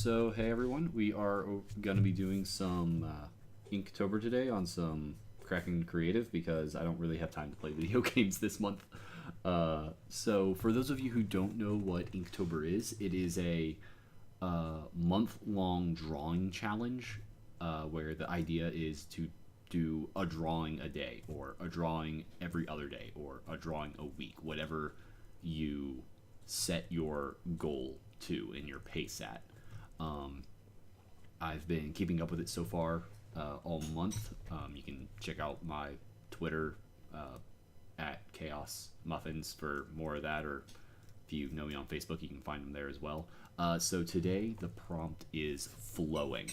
So, hey everyone, we are going to be doing some Inktober today on some KrakenKreative because I don't really have time to play video games this month. So, for those of you who don't know what Inktober is, it is a month-long drawing challenge where the idea is to do a drawing a day, or a drawing every other day, or a drawing a week, whatever you set your goal to and your pace at. Um, I've been keeping up with it so far all month. You can check out my Twitter at Chaos Muffins for more of that, or if you know me on Facebook, you can find them there as well. So today the prompt is flowing,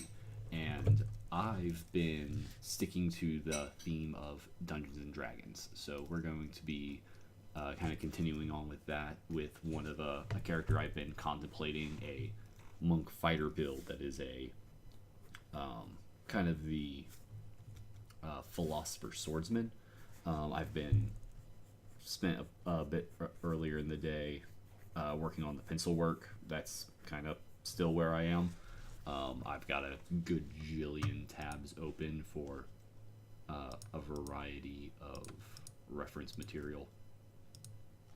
and I've been sticking to the theme of Dungeons and Dragons. So we're going to be kind of continuing on with that with one of a character I've been contemplating, a monk fighter build that is a kind of the philosopher swordsman. I've been spent a bit earlier in the day working on the pencil work. That's kind of still where I am. I've got a good jillion tabs open for a variety of reference material.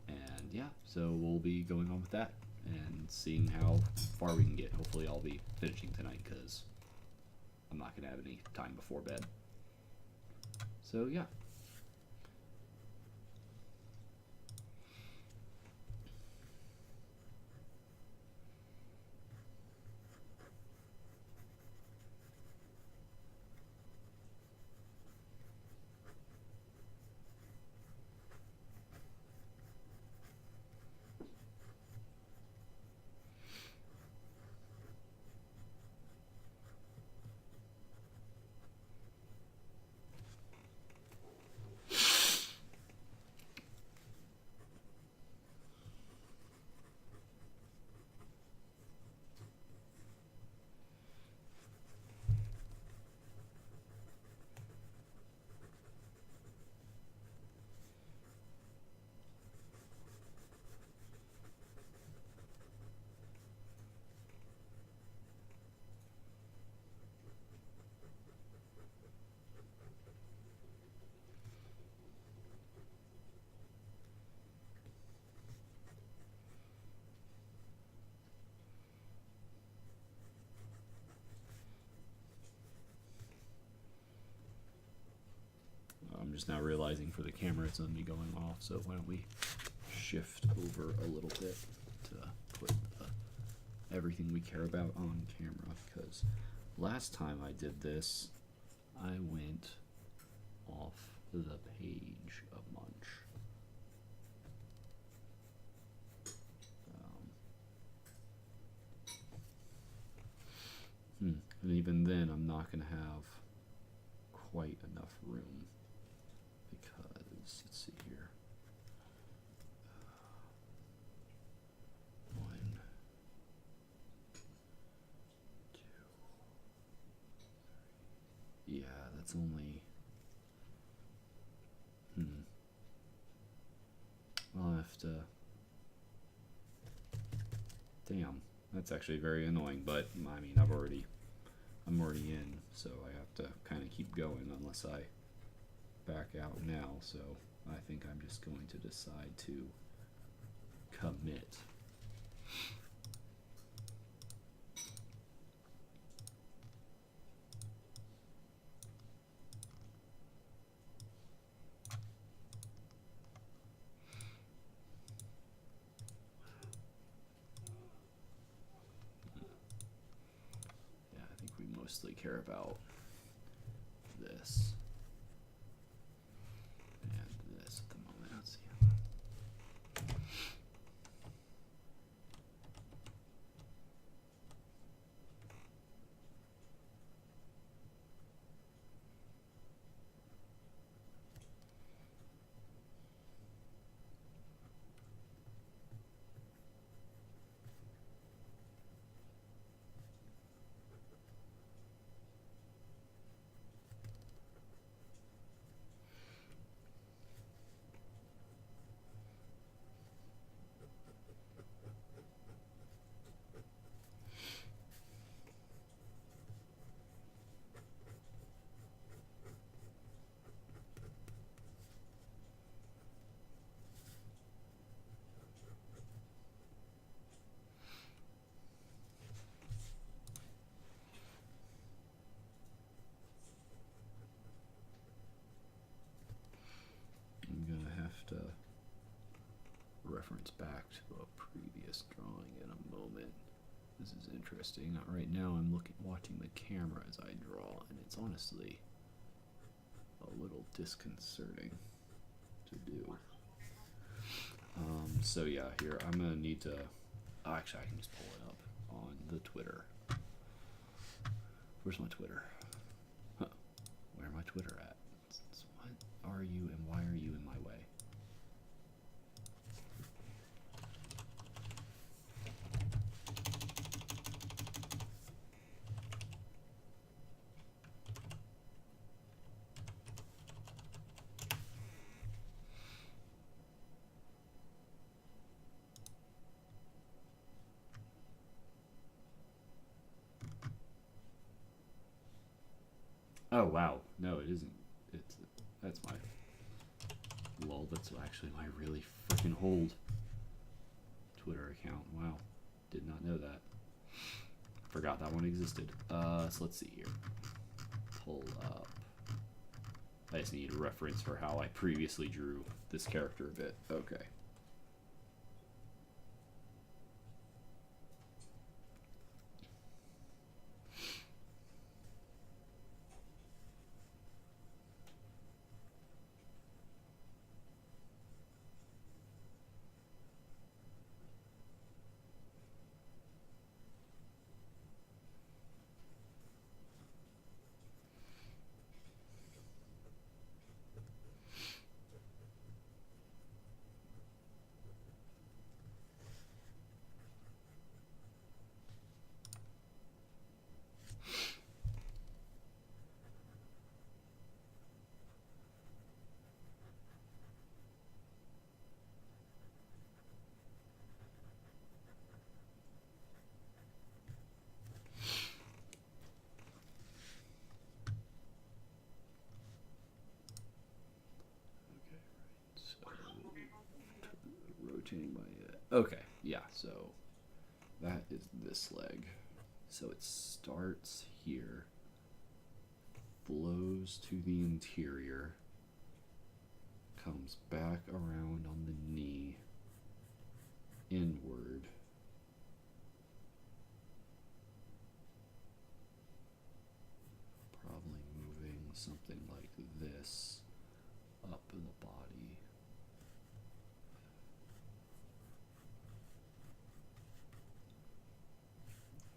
And yeah, so we'll be going on with that and seeing how far we can get. Hopefully I'll be finishing tonight because I'm not going to have any time before bed. So yeah. I'm just now realizing for the camera it's going to be going off, so why don't we shift over a little bit to put everything we care about on camera, because last time I did this, I went off the page a bunch. And even then, I'm not going to have quite enough room because, let's see here. One, two. Yeah, that's only. I'll have to. Damn, that's actually very annoying. But I mean, I'm already in, so I have to kind of keep going unless I back out now. So I think I'm just going to decide to commit. We mostly care about this and this at the moment. Let's see. reference back to a previous drawing in a moment. This is interesting. Right now I'm watching the camera as I draw, and it's honestly a little disconcerting to do. So yeah, here I'm gonna need to. Oh, actually, I can just pull it up on the Twitter. Where's my Twitter? Huh. Where my Twitter at? What are you, and why are you in my way? Oh wow, no, it isn't. That's my lol. That's actually my really freaking old Twitter account. Wow, did not know that. Forgot that one existed. So let's see here. Pull up. I just need a reference for how I previously drew this character a bit. Okay. Rotating my okay, yeah, so that is this leg. So it starts here, flows to the interior, comes back around on the knee, inward, probably moving something like this up in the body.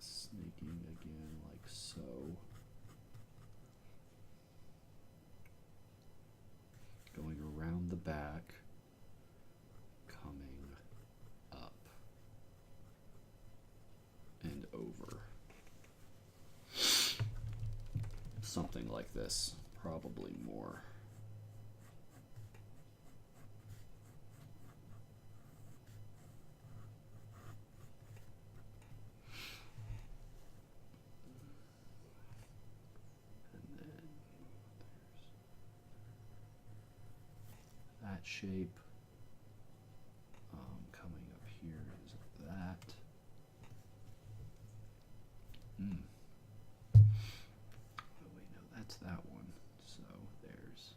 Snaking again like so. Going around the back, coming up and over. Something like this, probably more. That shape. Coming up here is that. Oh wait, no, that's that one. So there's.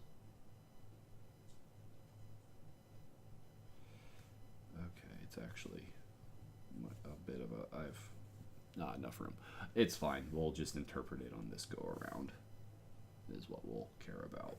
Okay, it's actually a bit of a. I've not enough room. It's fine. We'll just interpret it on this go around. Is what we'll care about.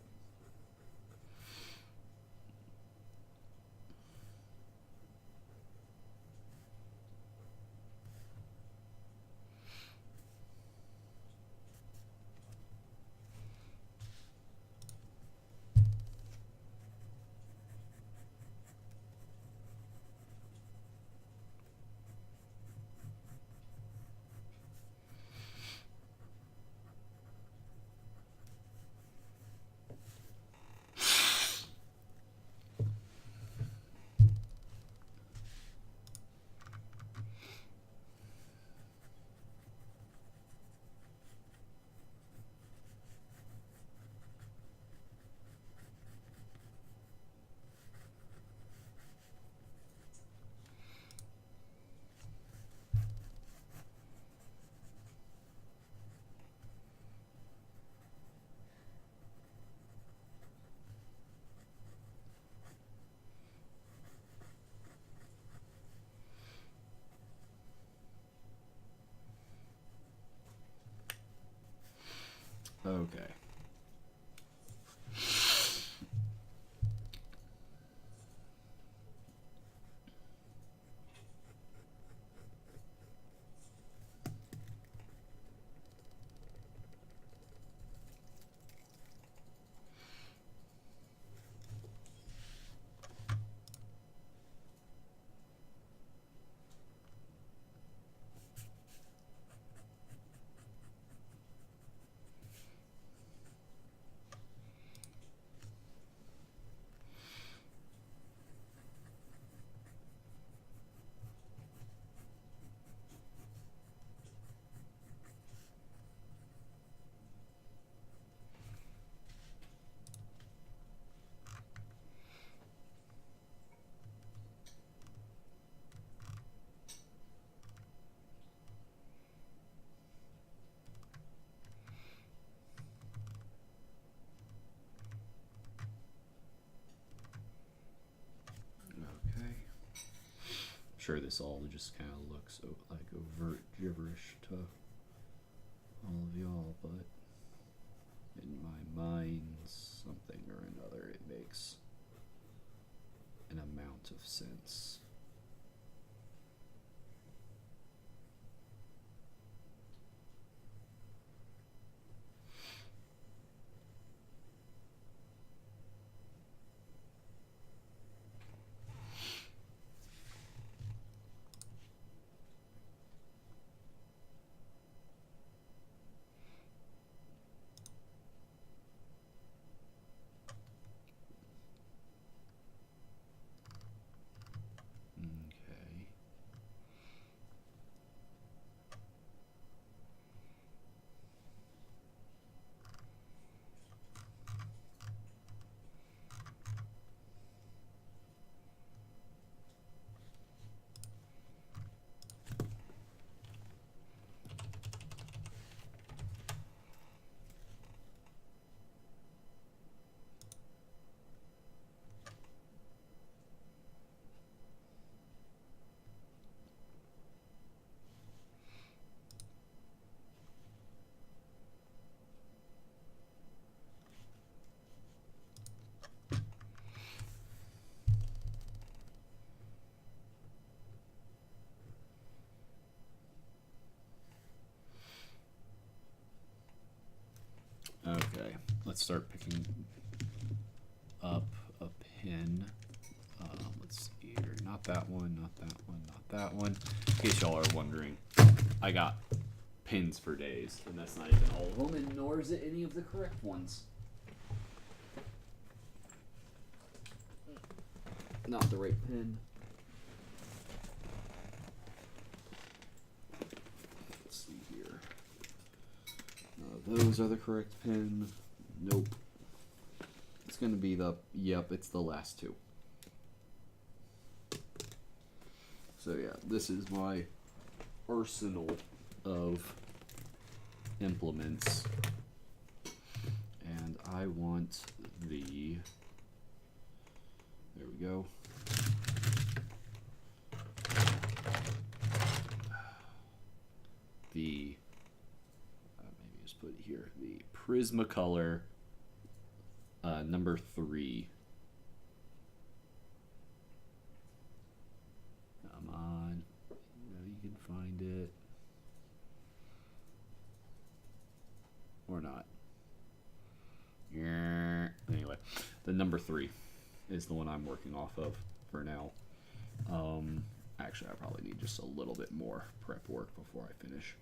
Okay. Okay. Sure, this all just kind of looks like overt gibberish to all of y'all, but in my mind, something or another, it makes an amount of sense. Okay. Okay, let's start picking up a pin. Let's see here. Not that one, not that one, not that one. In case y'all are wondering, I got pins for days, and that's not even all of them, and nor is it any of the correct ones. Not the right pin. Let's see here. Those are the correct pin. Nope. It's gonna be the, yep, it's the last two. So yeah, this is my arsenal of implements. And I want the, there we go. The, maybe just put it here, the Prismacolor number 3. Come on, you know you can find it. Or not. Yeah. Anyway, the number 3 is the one I'm working off of for now. Actually, I probably need just a little bit more prep work before I finish.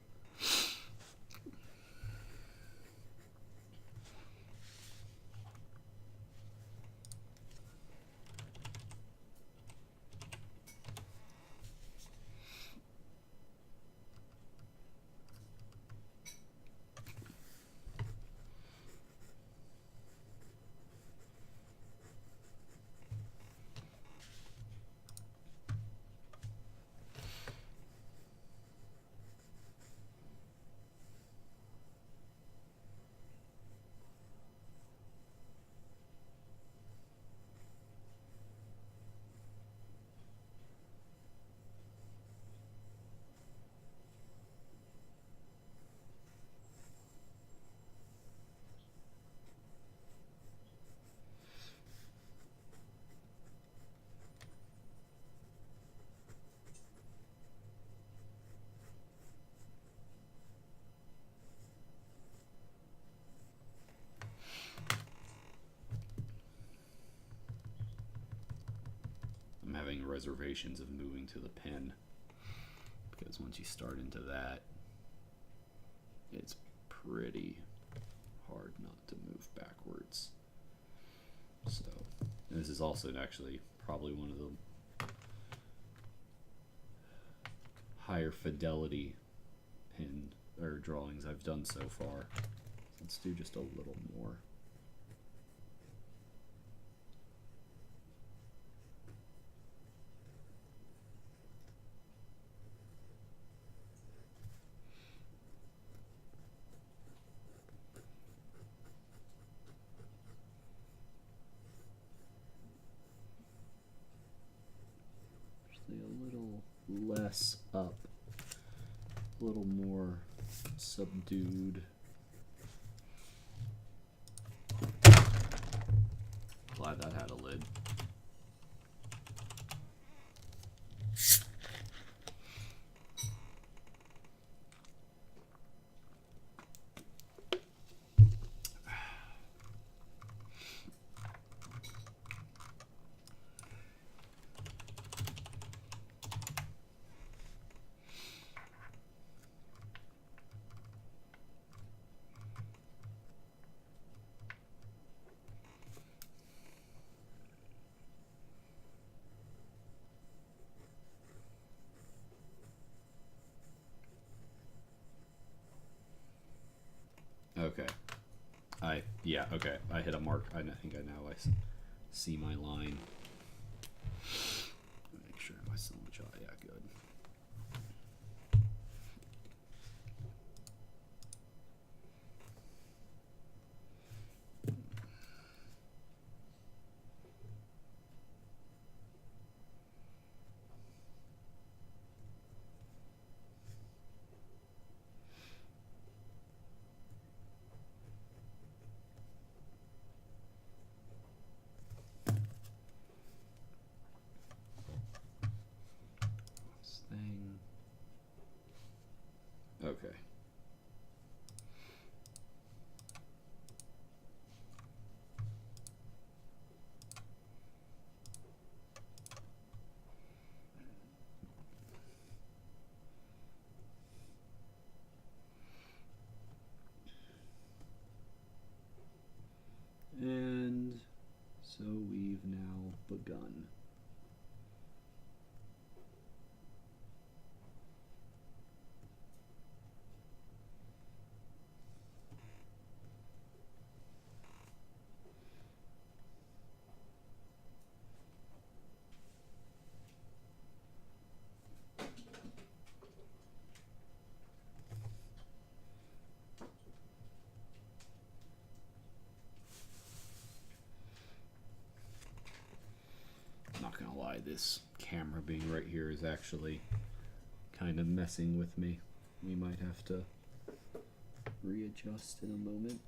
reservations of moving to the pin, because once you start into that, it's pretty hard not to move backwards. So this is also actually probably one of the higher fidelity pin or drawings I've done so far. Let's do just a little more. A little less up, a little more subdued. Glad that had a lid. Okay. Okay. I hit a mark. I think I now see my line. Make sure my so much. Yeah, good. Okay. And so we've now begun. Not gonna lie, this camera being right here is actually kind of messing with me. We might have to readjust in a moment.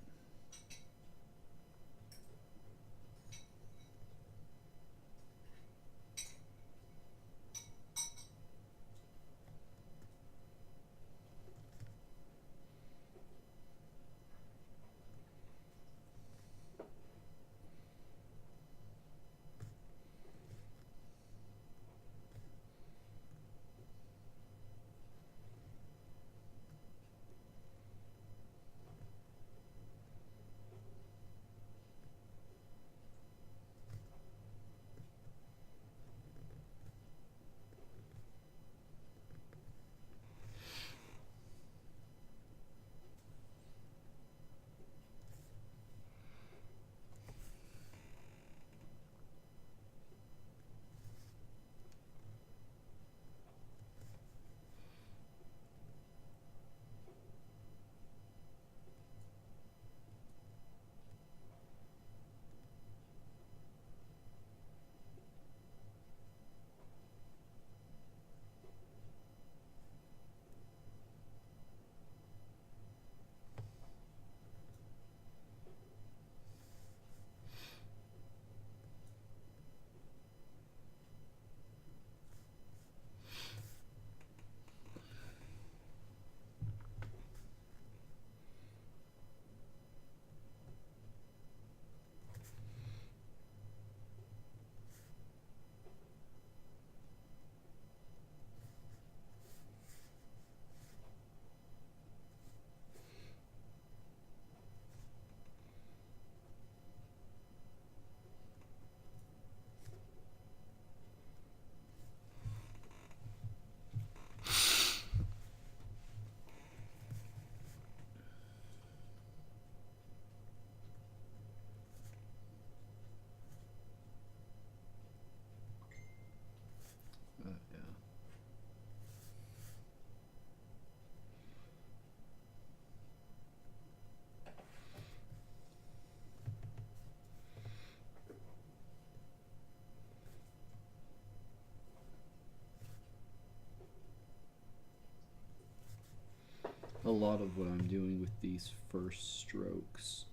A lot of what I'm doing with these first strokes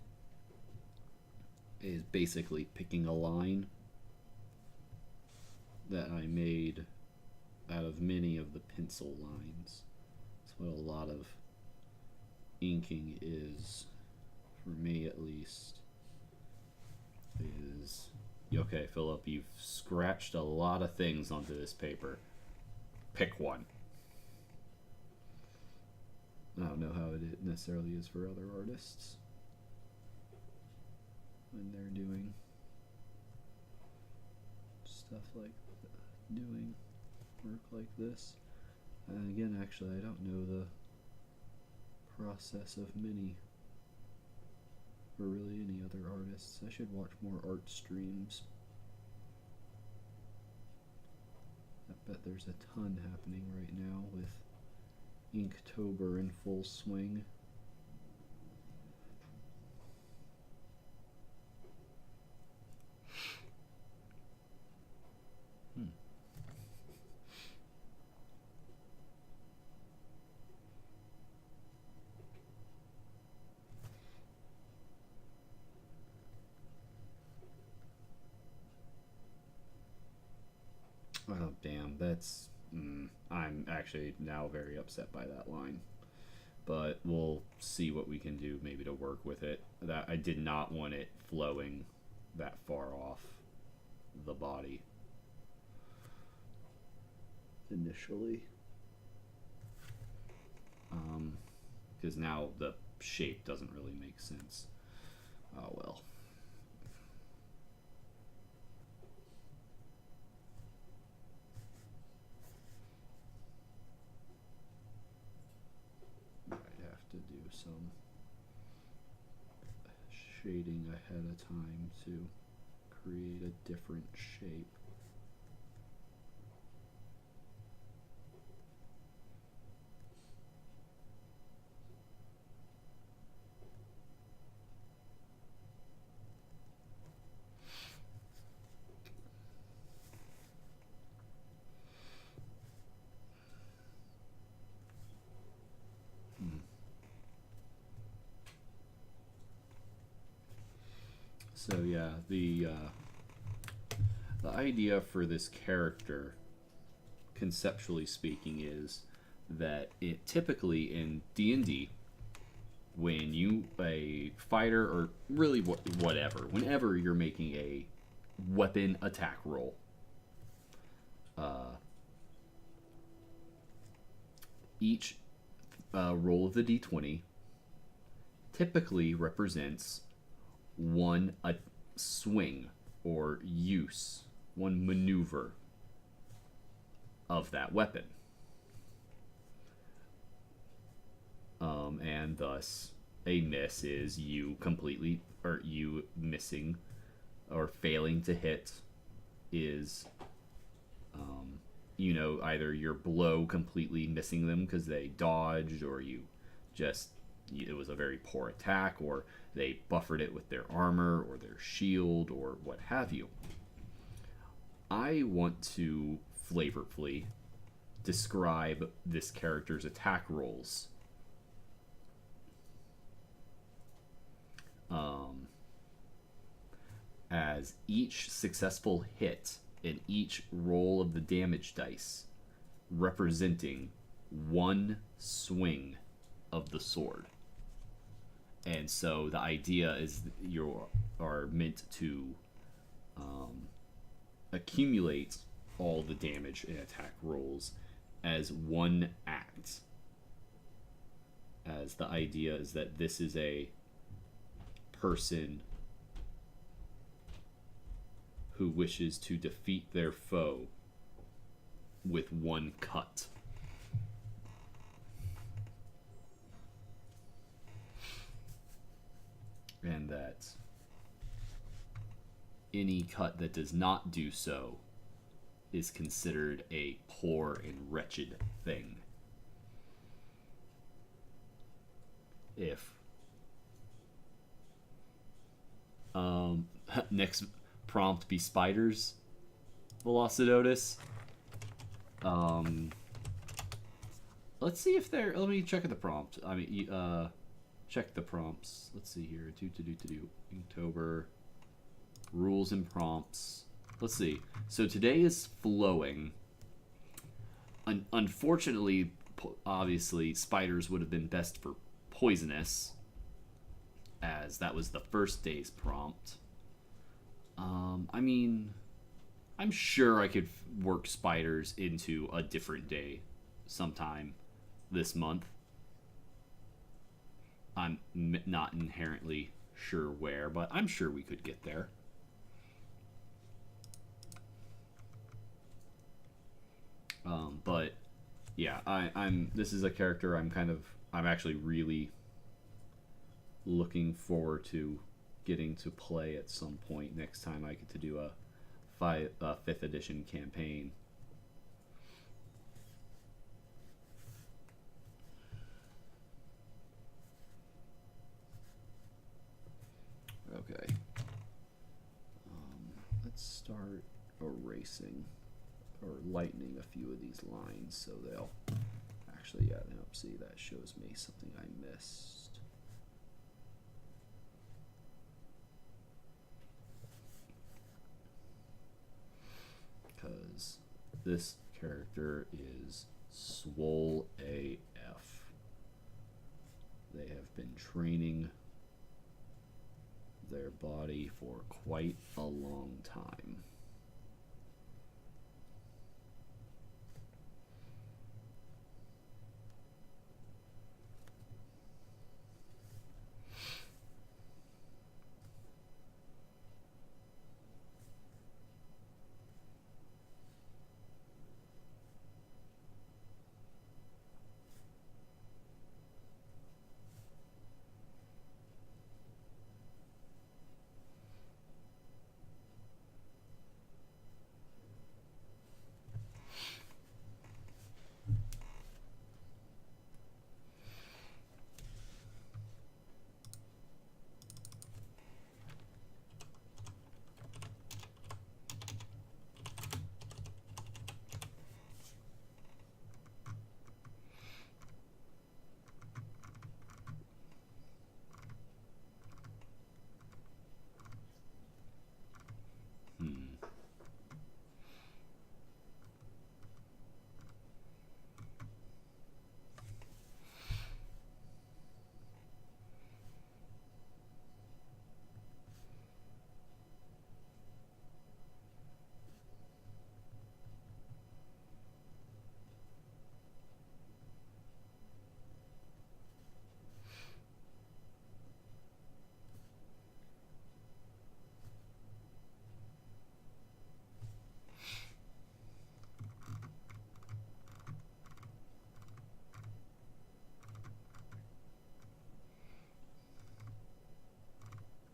is basically picking a line that I made out of many of the pencil lines. That's what a lot of inking is, for me at least, is... Okay, Philip, you've scratched a lot of things onto this paper. Pick one. I don't know how it necessarily is for other artists when they're doing stuff like doing work like this. And again, actually, I don't know the process of many or really any other artists. I should watch more art streams. I bet there's a ton happening right now with Inktober in full swing. Oh, damn, that's... I'm actually now very upset by that line. But we'll see what we can do maybe to work with it. That I did not want it flowing that far off the body initially. Because now the shape doesn't really make sense. Oh well. To do some shading ahead of time to create a different shape. So yeah, the idea for this character, conceptually speaking, is that it typically in D&D, when you a fighter or really whatever, whenever you're making a weapon attack roll, each roll of the D20 typically represents one a swing or use, one maneuver of that weapon. And thus a miss is you completely, or you missing or failing to hit is you know, either your blow completely missing them because they dodged, or you just, it was a very poor attack, or they buffered it with their armor or their shield or what have you. I want to flavorfully describe this character's attack rolls as each successful hit in each roll of the damage dice representing one swing of the sword. And so the idea is you are meant to accumulate all the damage in attack rolls as one act. As the idea is that this is a person who wishes to defeat their foe with one cut. And that any cut that does not do so is considered a poor and wretched thing. If next prompt be spiders, Velocidotus. Let's see if they're. Let me check the prompt. I mean, check the prompts. Let's see here. Do. Inktober. Rules and prompts. Let's see. So today is flowing. Unfortunately, obviously, spiders would have been best for poisonous, as that was the first day's prompt. I mean, I'm sure I could work spiders into a different day sometime this month. I'm not inherently sure where, but I'm sure we could get there. But yeah, I'm. This is a character I'm actually really looking forward to getting to play at some point next time I get to do a 5th edition campaign. Okay. Let's start erasing or lightening a few of these lines so they'll actually, yeah, see, that shows me something I missed. Because this character is swole AF. They have been training their body for quite a long time.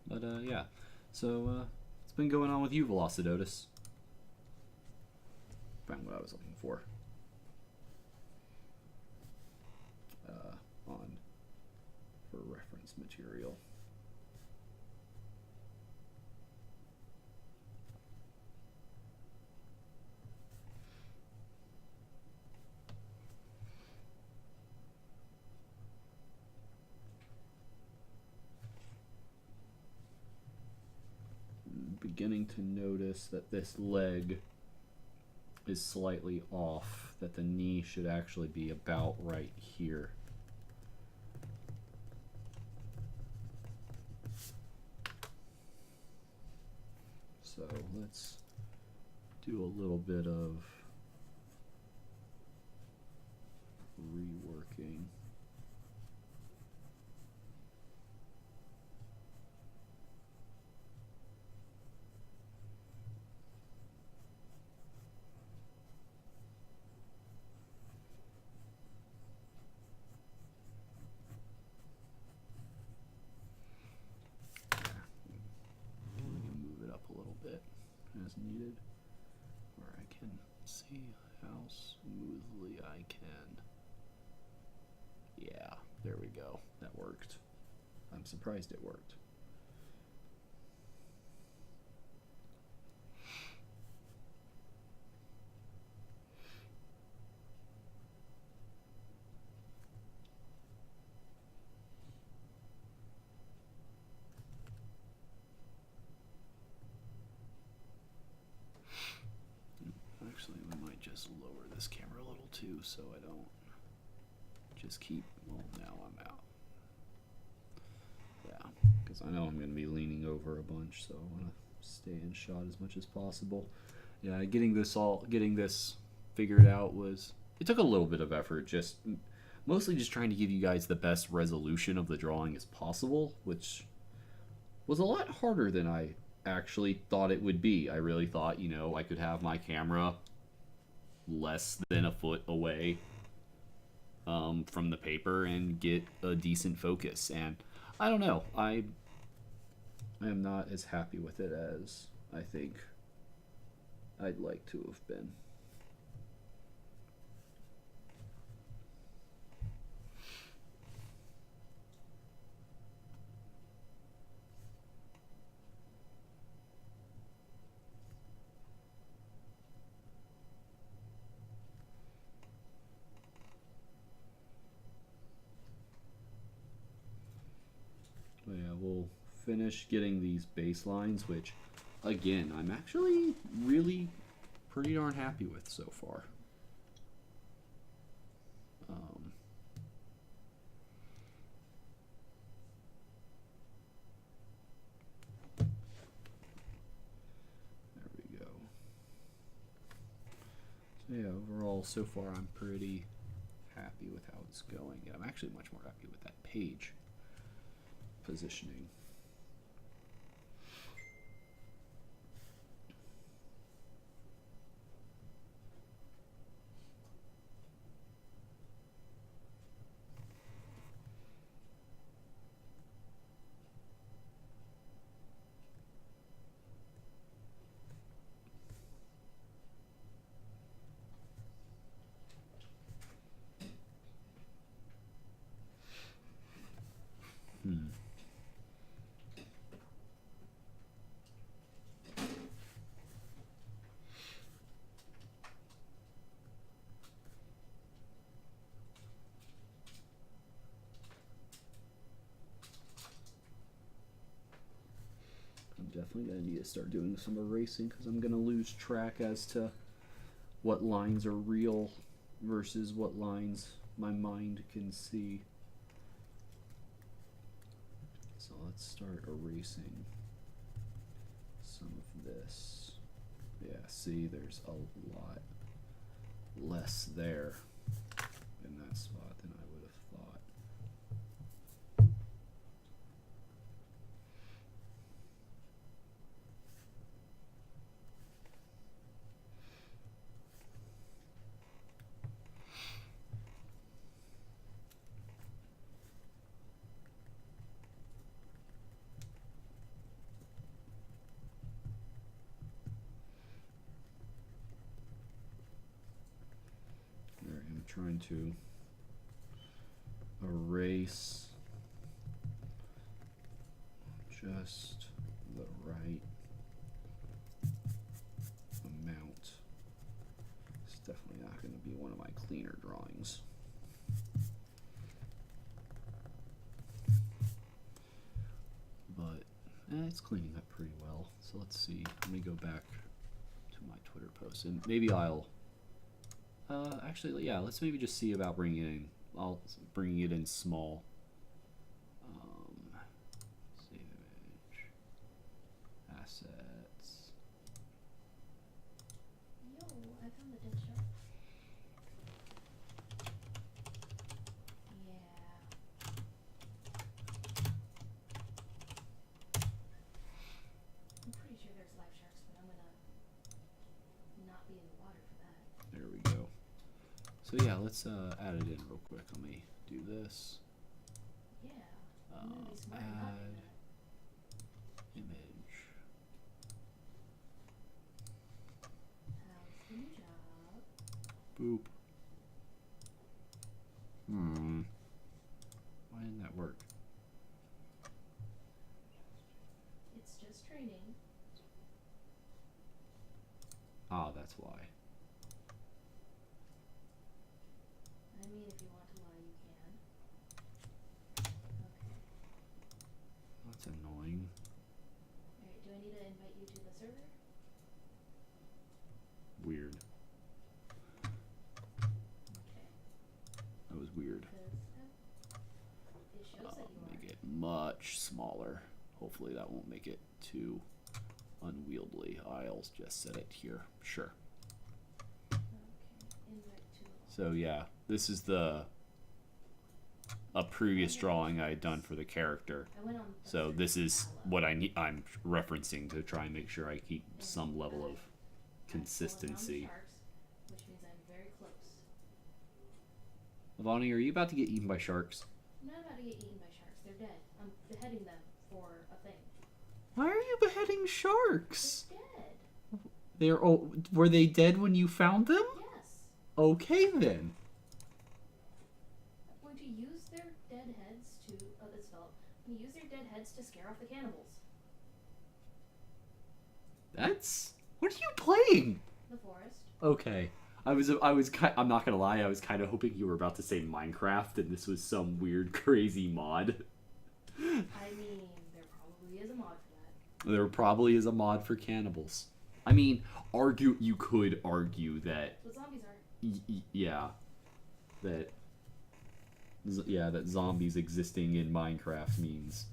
But yeah, so it's been going on with you, Velocidotus. Found what I was looking for. On for reference material. Beginning to notice that this leg is slightly off, that the knee should actually be about right here. So let's do a little bit of reworking. As needed, where I can see how smoothly I can. Yeah, there we go. That worked. I'm surprised it worked. this camera a little too so I don't just keep, well, now I'm out. Yeah, because I know I'm going to be leaning over a bunch, so I want to stay in shot as much as possible. Yeah, getting this figured out it took a little bit of effort, mostly just trying to give you guys the best resolution of the drawing as possible, which was a lot harder than I actually thought it would be. I really thought, I could have my camera less than a foot away from the paper and get a decent focus, and I don't know, I am not as happy with it as I think I'd like to have been. Yeah, we'll finish getting these baselines, which, again, I'm actually really pretty darn happy with so far. There we go. So yeah, overall, so far, I'm pretty happy with how it's going. I'm actually much more happy with that page positioning. Definitely going to need to start doing some erasing because I'm going to lose track as to what lines are real versus what lines my mind can see. So let's start erasing some of this. Yeah, see, there's a lot less there in that spot than I would have thought. I'm trying to erase just the right amount. It's definitely not going to be one of my cleaner drawings. But it's cleaning up pretty well. So let's see. Let me go back to my Twitter post and maybe I'll actually, yeah, let's maybe just see about bringing it in. I'll bring it in small. Save image. Assets. Yo, I found the dead shark. Yeah. I'm pretty sure there's live sharks, but I'm gonna not be in the water for that. There we go. So yeah, let's add it in real quick. Let me do this. Yeah. I'm gonna be smart and not do Add that. image. How's the new job? Boop. Why didn't that work? It's just training. Ah, that's why. I mean, if you want to lie, you can. Okay. That's annoying. Alright, do I need to invite you to the server? Weird. much smaller. Hopefully that won't make it too unwieldy. I'll just set it here. Sure. Okay. Invite to. So yeah, this is a previous drawing I had done for the character. I went on. So this is what I'm referencing to try and make sure I keep some level of consistency. Sharks, which means I'm very close. Lavani, are you about to get eaten by sharks? I'm not about to get eaten by sharks. They're dead. I'm beheading them for a thing. Why are you beheading sharks? They're dead. Were they dead when you found them? Yes. Okay then. I'm going to use their dead heads to. Oh, this fell. I'm going to use their dead heads to scare off the cannibals. What are you playing? The forest. Okay. I'm not gonna lie, I was kind of hoping you were about to say Minecraft and this was some weird, crazy mod. I mean, there probably is a mod for that. There probably is a mod for cannibals. I mean, you could argue that, That's what zombies are. that zombies existing in Minecraft means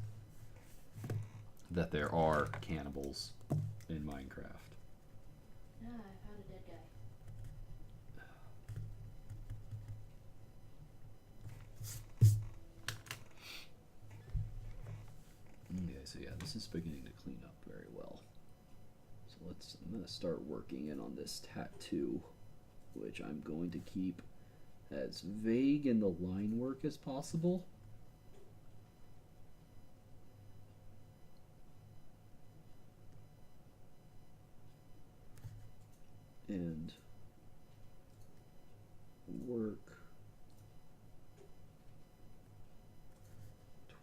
that there are cannibals in Minecraft. Ah, I found a dead guy. Okay, so yeah, this is beginning to clean up very well. So I'm gonna start working in on this tattoo, which I'm going to keep as vague in the line work as possible. And work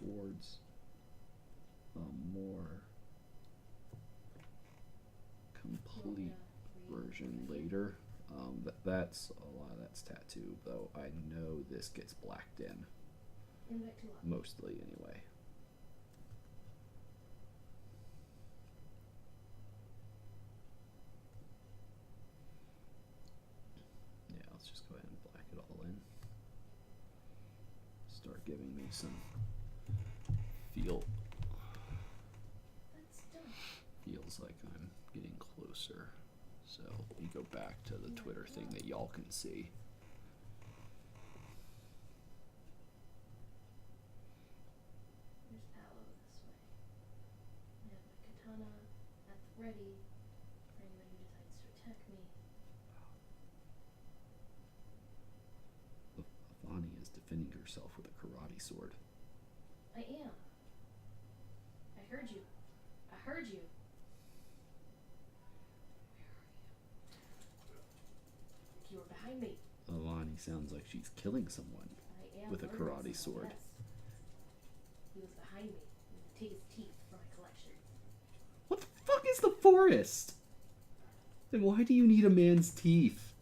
towards a more complete version later. That's a lot of that's tattoo, though I know this gets blacked in. Invite to lobby. Mostly, anyway. Yeah, let's just go ahead and black it all in. Start giving me some feel. That's done. Feels like I'm getting closer. So let me go back to the Twitter thing that y'all can see. There's aloe this way. I have my katana at the ready for anybody who decides to attack me. Avani is defending herself with a karate sword. I am. I heard you. I heard you. You were behind me. Avani sounds like she's killing someone I am with a murdering karate someone, sword. yes. He was behind me. I'm gonna take his teeth for my collection. What the fuck is the forest? Then why do you need a man's teeth?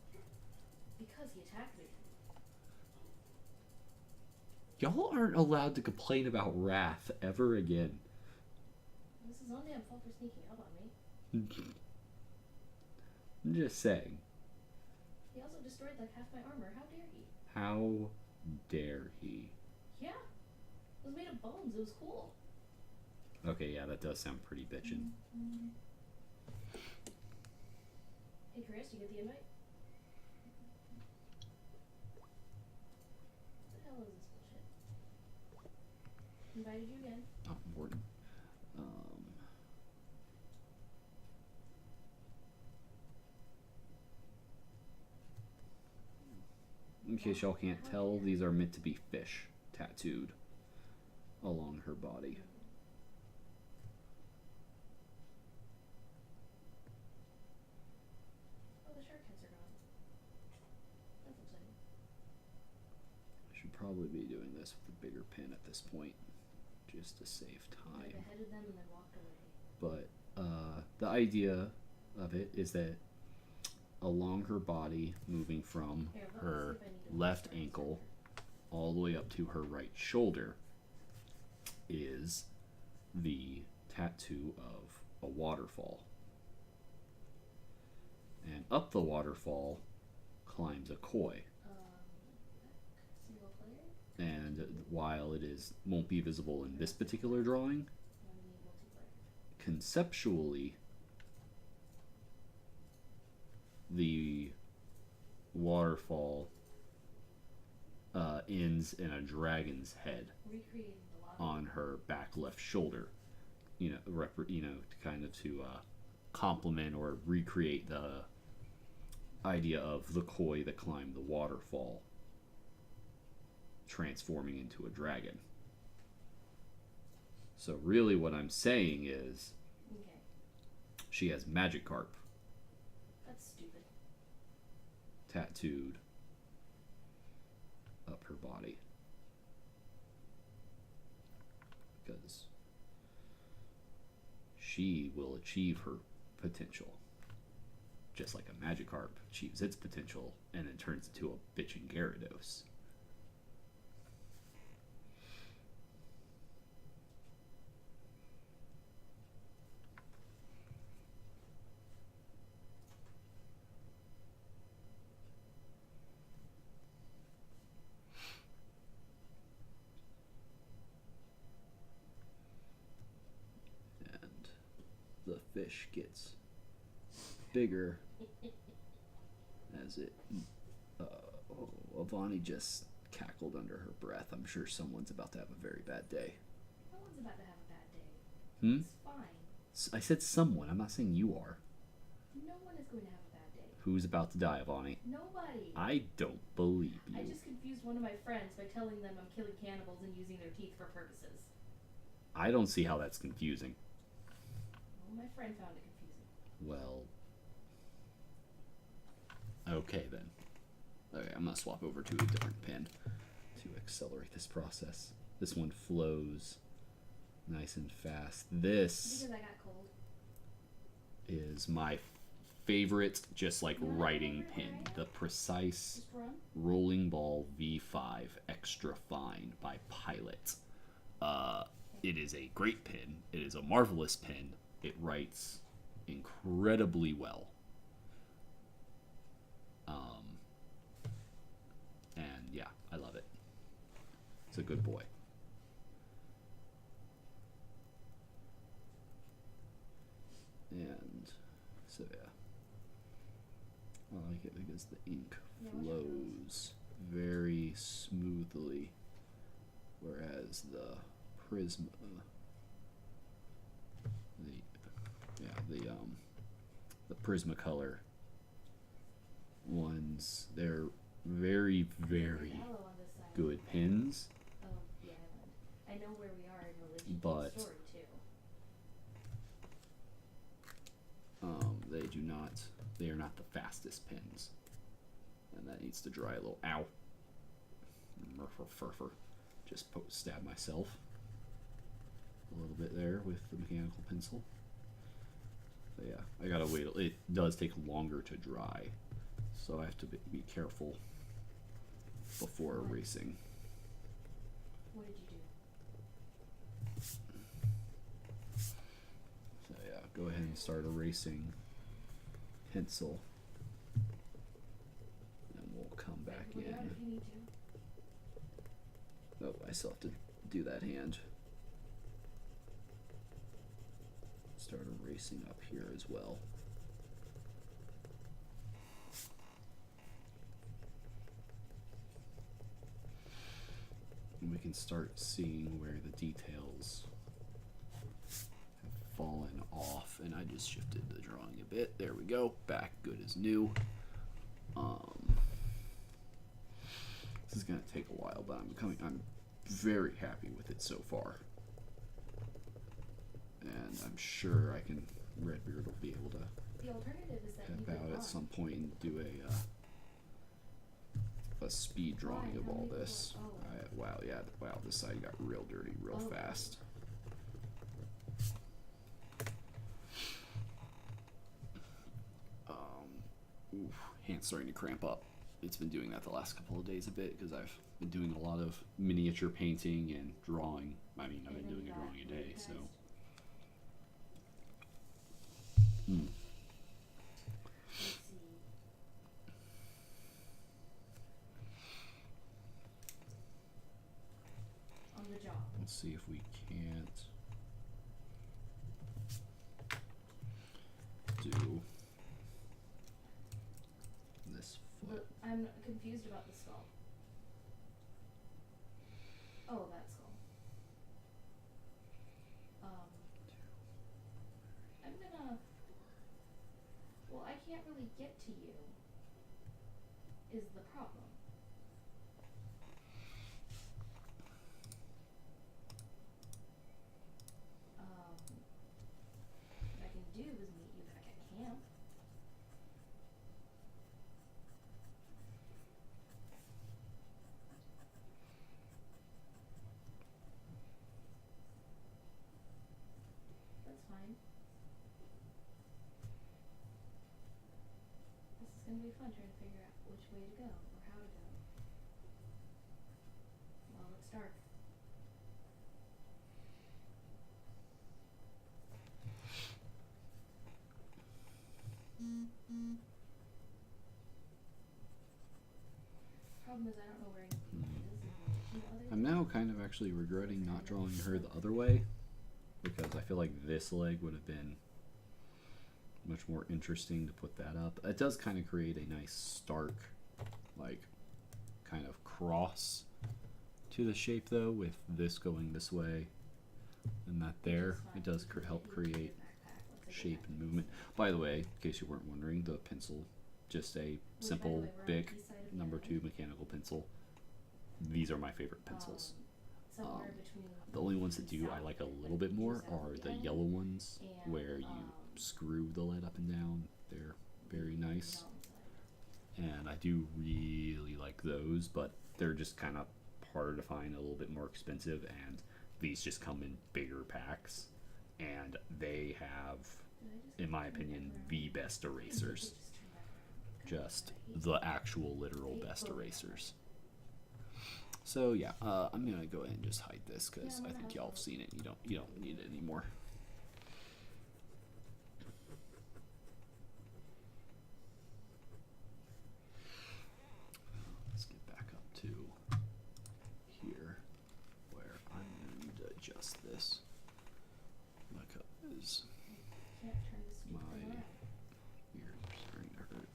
Because he attacked me. Y'all aren't allowed to complain about wrath ever again. This is on damn fault for sneaking up on me. I'm just saying. He also destroyed like half my armor. How dare he? How dare he? Yeah. It was made of bones. It was cool. Okay, yeah, that does sound pretty bitchin'. Hey Chris, you get the invite? What the hell is this bullshit? Invited you again. Not important. In case y'all can't tell, these are meant to be fish tattooed along her body. Oh, the shark heads are gone. That's upsetting. I should probably be doing this with a bigger pen at this point, just to save I time. beheaded them and then walked away. But the idea of it is that along her body, moving from Here, let me her see if I need to left start this ankle over. all the way up to her right shoulder, is the tattoo of a waterfall. And up the waterfall climbs a koi. Single player? And and while it won't be visible in this particular drawing, conceptually, the waterfall ends in a dragon's head on her back left shoulder. To complement or recreate the idea of the koi that climbed the waterfall transforming into a dragon. So really what I'm saying is she has Magikarp. That's stupid. Tattooed up her body. Because she will achieve her potential. Just like a Magikarp achieves its potential and then turns into a bitchin' Gyarados. The fish gets bigger as it. Avani just cackled under her breath. I'm sure someone's about to have a very bad day. No one's about to have a bad day. It's fine. I said someone. I'm not saying you are. No one is going to have a bad day. Who's about to die, Avani? Nobody. I don't believe you. I just confused one of my friends by telling them I'm killing cannibals and using their teeth for purposes. I don't see how that's confusing. Well, my friend found it confusing. Well, okay then. Okay, I'm gonna swap over to a different pen to accelerate this process. This one flows nice and fast. This Because I got cold. is my favorite, just like writing pen. The Precise Rolling Ball V5 Extra Fine by Pilot. It is a great pen. It is a marvelous pen. It writes incredibly well. And yeah, I love it. It's a good boy. And so yeah, I like it because the ink flows very smoothly, whereas the Prisma, the Prismacolor ones, they're very, very good pens. Oh, the island. I know where we are in relation But to the story too. They are not the fastest pens, and that needs to dry a little. Ow! Murpher. Just stab myself a little bit there with the mechanical pencil. But yeah, I gotta wait. It does take longer to dry, so I have to be careful before erasing. What did you do? So yeah, go ahead and start erasing pencil, and we'll come back Look it out in. if you need to. Oh, I still have to do that hand. Start erasing up here as well. And we can start seeing where the details have fallen off. And I just shifted the drawing a bit. There we go. Back good as new. This is gonna take a while, but I'm very happy with it so far. And I'm sure Redbeard will be able to The alternative is that you help could out run. at some point and do a speed drawing of all this. Wow, this side got real dirty real fast. Hand's starting to cramp up. It's been doing that the last couple of days a bit because I've been doing a lot of miniature painting and drawing. I've been doing a drawing a day, so. Let's see. Let's see if we can't do this foot. I'm confused about the skull. Oh, that skull. I'm gonna. Well, I can't really get to you. Is the problem? What I can do is meet you back at camp. That's fine. This is gonna be fun trying to figure out which way to go or how to go. Well, it's dark. Problem is, I don't know where anything is. I'm now kind of actually regretting not drawing her the other way, because I feel like this leg would have been much more interesting to put that up. It does kind of create a nice stark, like, kind of cross to the shape though, with this going this way and that there. It does help create shape and movement. By the way, in case you weren't wondering, the pencil, just a simple Bic #2 mechanical pencil. These are my favorite pencils. The only ones that do I like a little bit more are the yellow ones where you screw the lead up and down. They're very nice, and I do really like those, but they're just kind of harder to find, a little bit more expensive, and these just come in bigger packs, and they have, in my opinion, the best erasers. Just the actual literal best erasers. So yeah, I'm gonna go ahead and just hide this because I think y'all have seen it. You don't need it anymore. Let's get back up to here, where I'm going to adjust this because my ears are starting to hurt.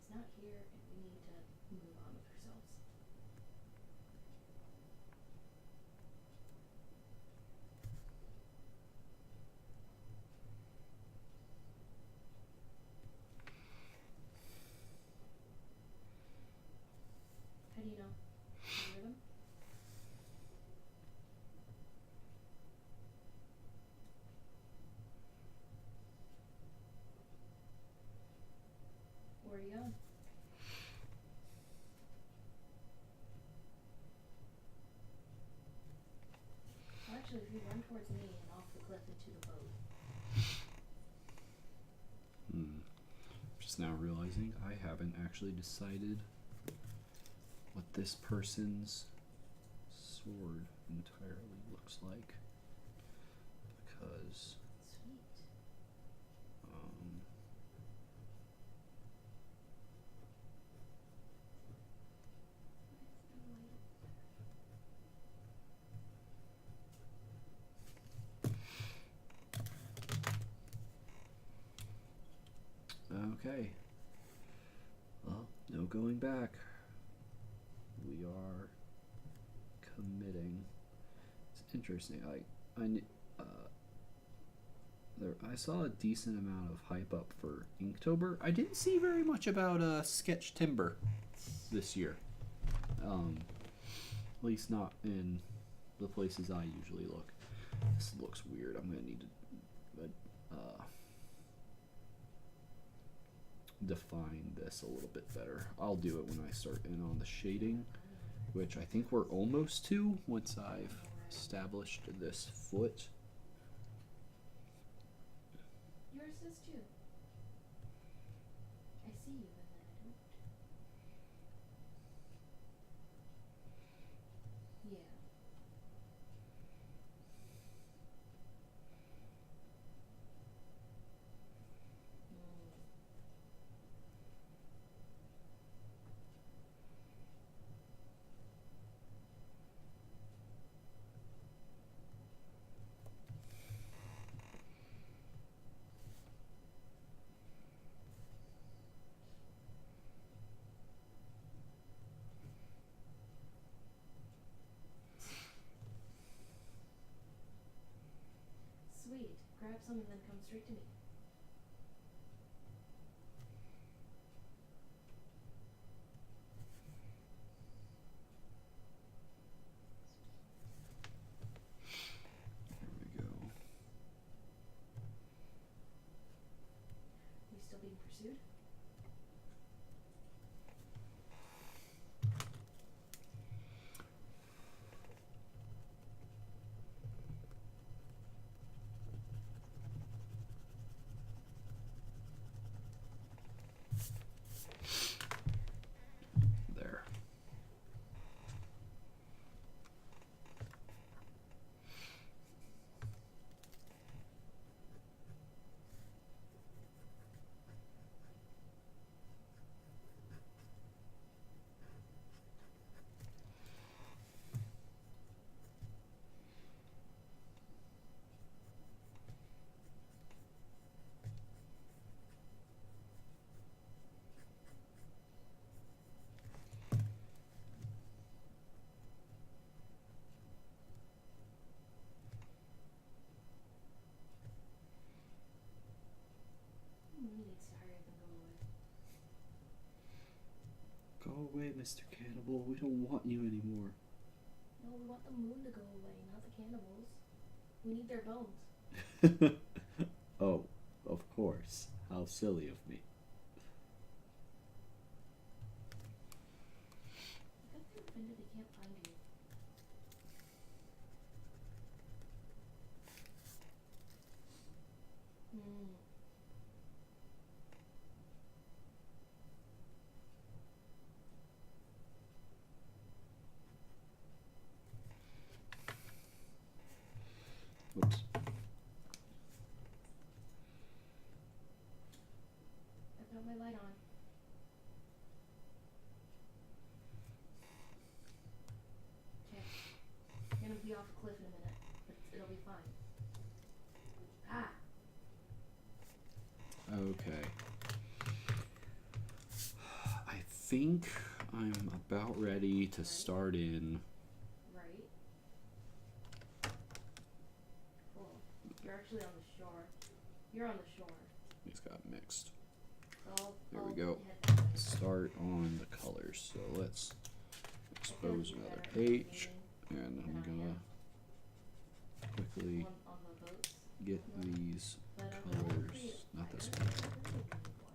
Not here, and we need to move on with ourselves. How do you know? Do you hear them? Where are you going? Actually, if you run towards me and off the cliff into the boat. Just now realizing I haven't actually decided what this person's sword entirely looks like, because Sweet. Okay. Well, no going back. interesting. Uh, I saw a decent amount of hype up for Inktober. I didn't see very much about Sketch Timber this year. At least not in the places I usually look. This looks weird. I'm gonna need to define this a little bit better. I'll do it when I start in on the shading, which I think we're almost to once I've established this foot. Yours is too. I see you, and then I don't. Yeah. Sweet. Grab some and then come straight to me. Here we go. You still being pursued? There. He needs to hurry up and go away. Go away, Mr. Cannibal. We don't want you anymore. No, we want the moon to go away, not the cannibals. We need their bones. Oh, of course. How silly of me. I think they're offended they can't find you. Oops. I've got my light on. Okay. I'm gonna be off a cliff in a minute, but it'll be fine. Ah! Okay. I think I'm about ready to start in. Right? Cool. You're actually on the shore. You're on the shore. These got mixed. So There I'll we go. head that way. Start on the colors. So let's I feel like expose you another better page, animating and than I'm I gonna am quickly on the boats. get these But I colors. create- Not I this don't one. think I really need one.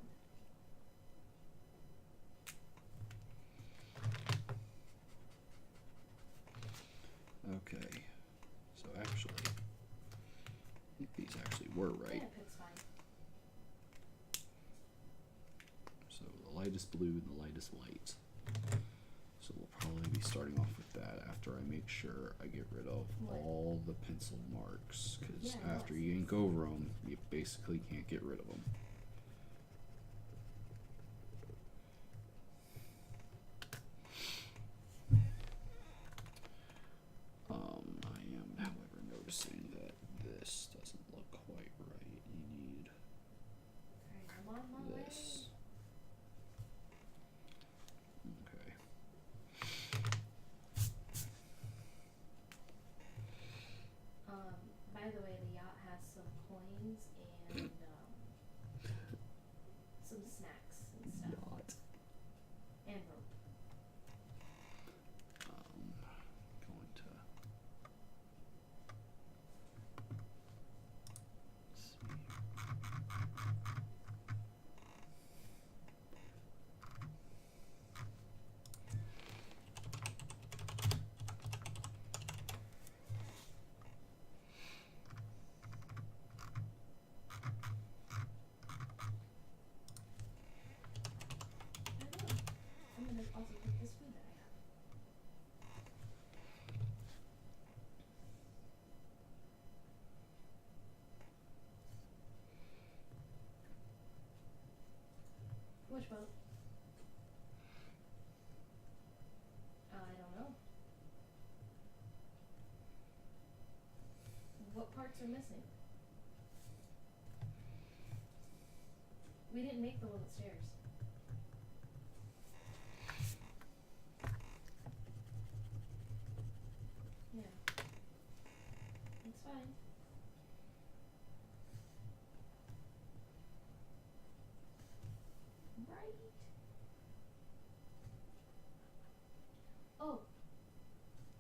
Okay. So actually, I think these actually were right. Yeah, it's fine. So the lightest blue and the lightest white. So we'll probably be starting off with that after I make sure I get rid of What? all the pencil marks, because Yeah, after yes. you ink over them, you basically can't get rid of them. I am, however, noticing that this doesn't look quite right. You need Alright, I'm on my way. this. Okay. coins and some snacks and stuff. Yacht. And rope. Going to I'm gonna also take this food that I have. Which boat? I don't know. What parts are missing? We didn't make the one upstairs. Yeah. It's fine. Right. Oh.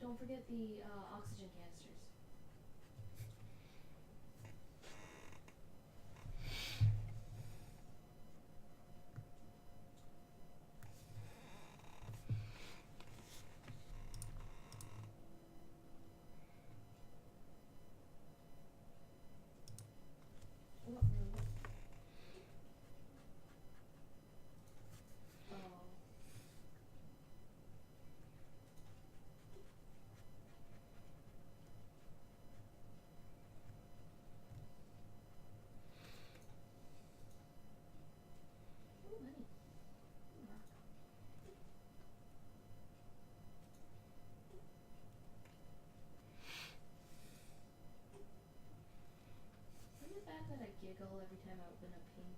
Don't forget the oxygen canisters. What room? Oh. Ooh, honey. Ooh, rock. Isn't it bad that I giggle every time I open a pink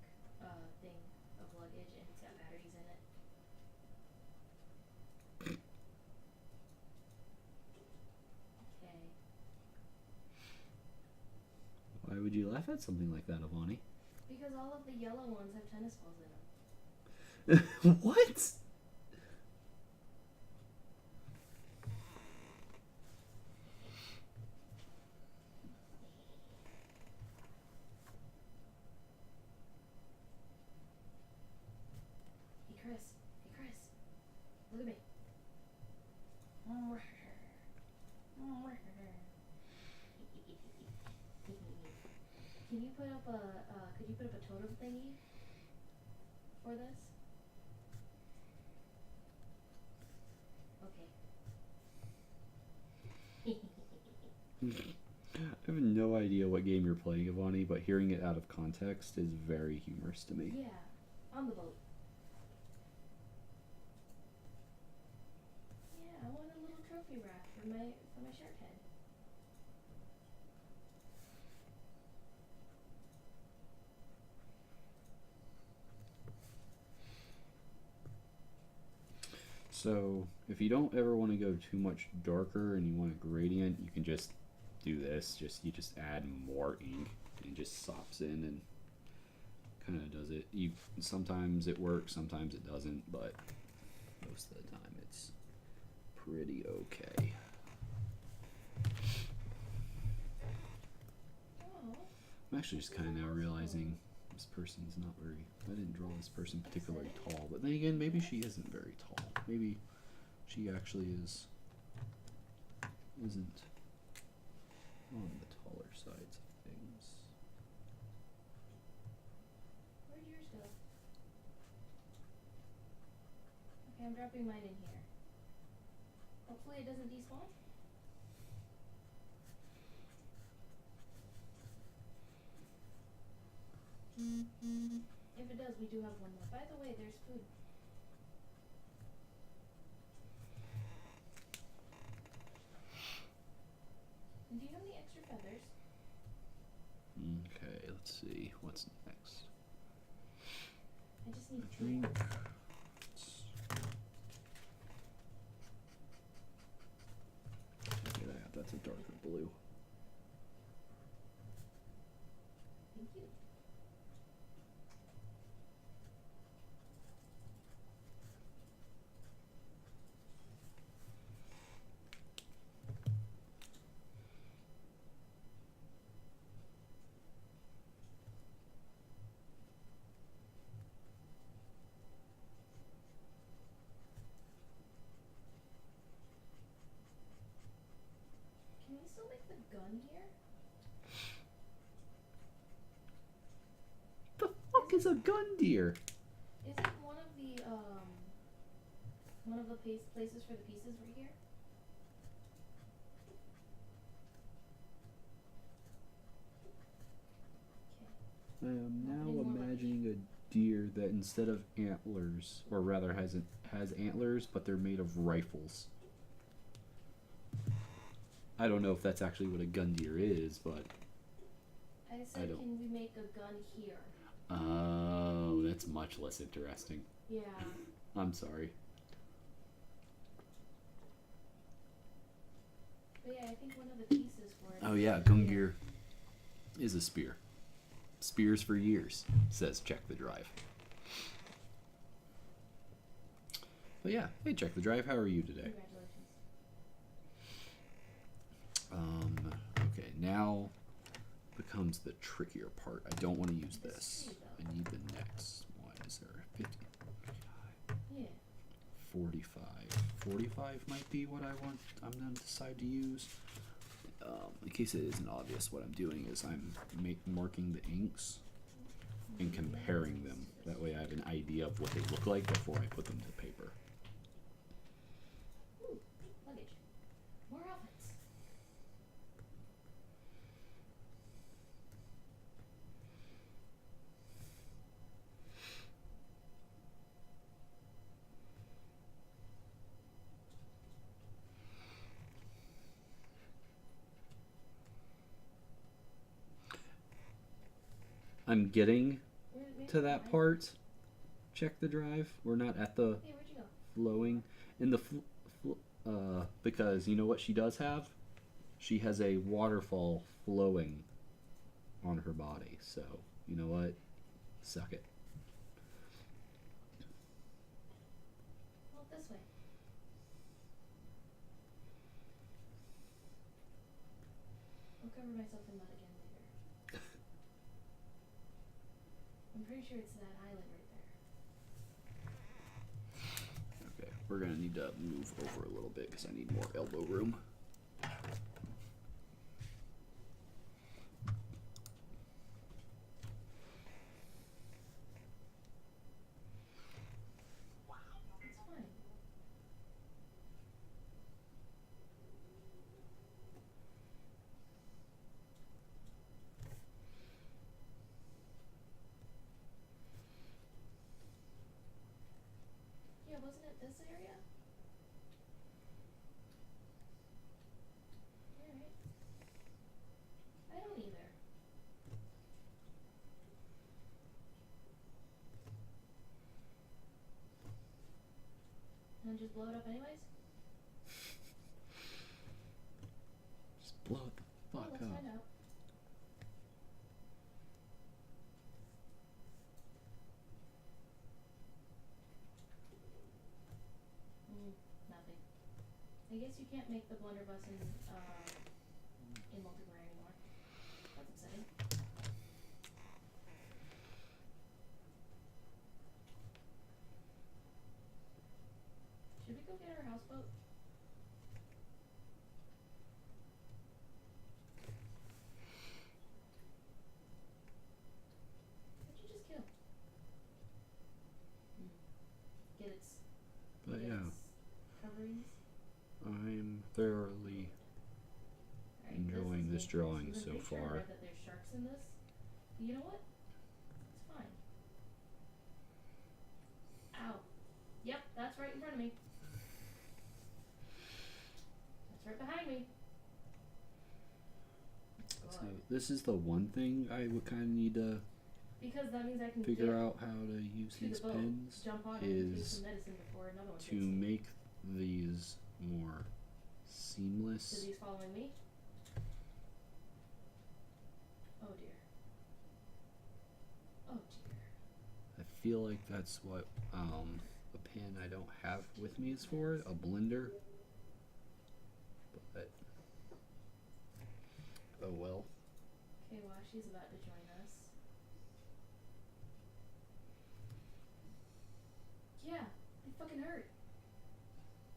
thing of luggage and it's got batteries in it? Okay. Why would you laugh at something like that, Avani? Because all of the yellow ones have tennis balls in them. What? Hey Chris. Hey Chris. Look at me. Can you put up a could you put up a totem thingy for this? Okay. I have no idea what game you're playing, Avani, but hearing it out of context is very humorous to me. Yeah, on the boat. Yeah, I want a little trophy rack for my shark head. So, if you don't ever want to go too much darker and you want a gradient, you can just do this. You just add more ink and just sops in and kind of does it. Sometimes it works, sometimes it doesn't, but most of the time it's pretty okay. Oh. I'm actually just kind of now realizing this person's not very. I didn't draw this person particularly tall, but then again, maybe she isn't very tall. Maybe she actually isn't on the taller sides of things. Where'd yours go? Okay, I'm dropping mine in here. Hopefully it doesn't despawn. If it does, we do have one more. By the way, there's food. And do you have any extra feathers? Okay, let's see. What's next? I just need A two. drink. Look at that. That's a darker blue. gun here? The fuck is a gun deer? Isn't one of the places for the pieces right here? I am now Opening more imagining a deer that instead of antlers, or rather has antlers, but they're made of rifles. I don't know if that's actually what a gun deer is, but I said, can we make a gun here? oh, that's much less interesting. Yeah. I'm sorry. But yeah, I think one of the pieces for it. Oh yeah, gun gear is a spear. Spears for years, says Check the Drive. But yeah, hey Check the Drive, how are you today? Congratulations. Okay, now becomes the trickier part. I don't want to use this. I need the next one. Is there 50? Yeah. 45. 45 might be what I want. I'm going to decide to use. In case it isn't obvious, what I'm doing is I'm marking the inks and comparing them. That way I have an idea of what they look like before I put them to paper. Ooh, luggage. More outfits. I'm getting to that part. Check the Drive. We're not at the Hey, where'd you go? flowing in the because you know what she does have? She has a waterfall flowing on her body. So, you know what? Suck it. Well, this way. I'll cover myself in mud again later. I'm pretty sure it's that island right there. Okay, we're gonna need to move over a little bit because I need more elbow room. It's fine. Yeah, wasn't it this area? Alright. I don't either. And just blow it up anyways? Just blow it the fuck Let's up. find out. Nothing. I guess you can't make the blunderbuss in multiplayer anymore. That's upsetting. Should we go get our houseboat? What'd you just kill? Get its But get yeah, its coverings. I'm thoroughly Alright, enjoying this is drawing dangerous. so I'm pretty sure I far. read that there's sharks in this. But you know what? It's fine. Ow. Yep, that's right in front of me. That's right behind me. So Good. this is the one thing I would kind of need to Because that means I can figure get out how to use to these the boat, pens jump on it, and take is some medicine before another one to takes me. make these more So seamless. these following me? Oh dear. Oh dear. I feel like that's what a pen I don't have with me is for, a blender. But oh well. Okay, Washi's about to join us. Yeah, it fucking hurt.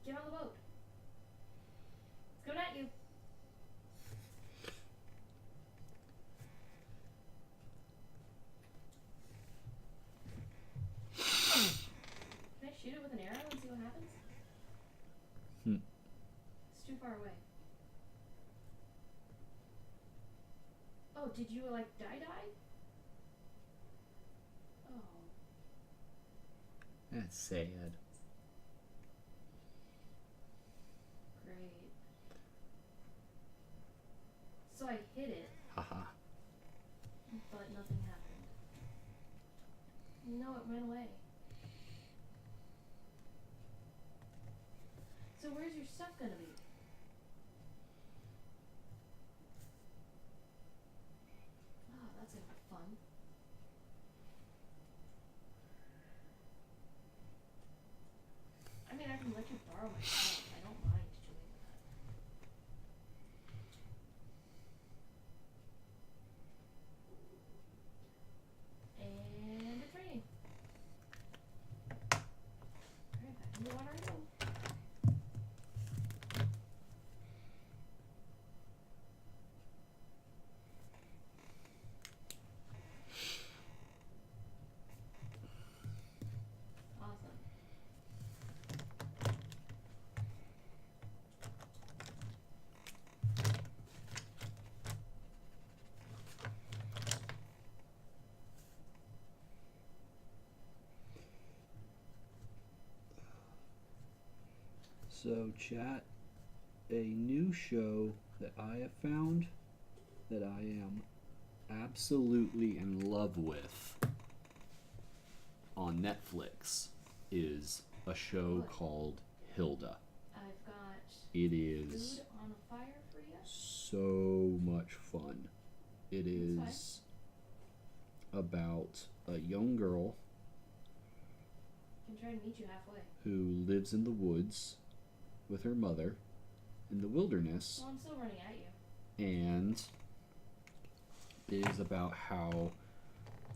Get on the boat. It's coming at you. too far away. Oh, did you like die? Oh. That's sad. Great. So I hit it, Haha. but nothing happened. No, it went away. So where's your stuff gonna be? Oh, that's gonna be fun. I mean, I can let you borrow my stuff. I don't mind doing that. And it's raining. Alright, back in the water I go. Awesome. So, chat, a new show that I have found that I am absolutely in love with on Netflix is a show What? called Hilda. I've got It is food on a fire for you. so much fun. It That's is about a young girl I can try to meet you halfway. who lives in the woods with her mother in the wilderness, Well, I'm still running at you. and it is about how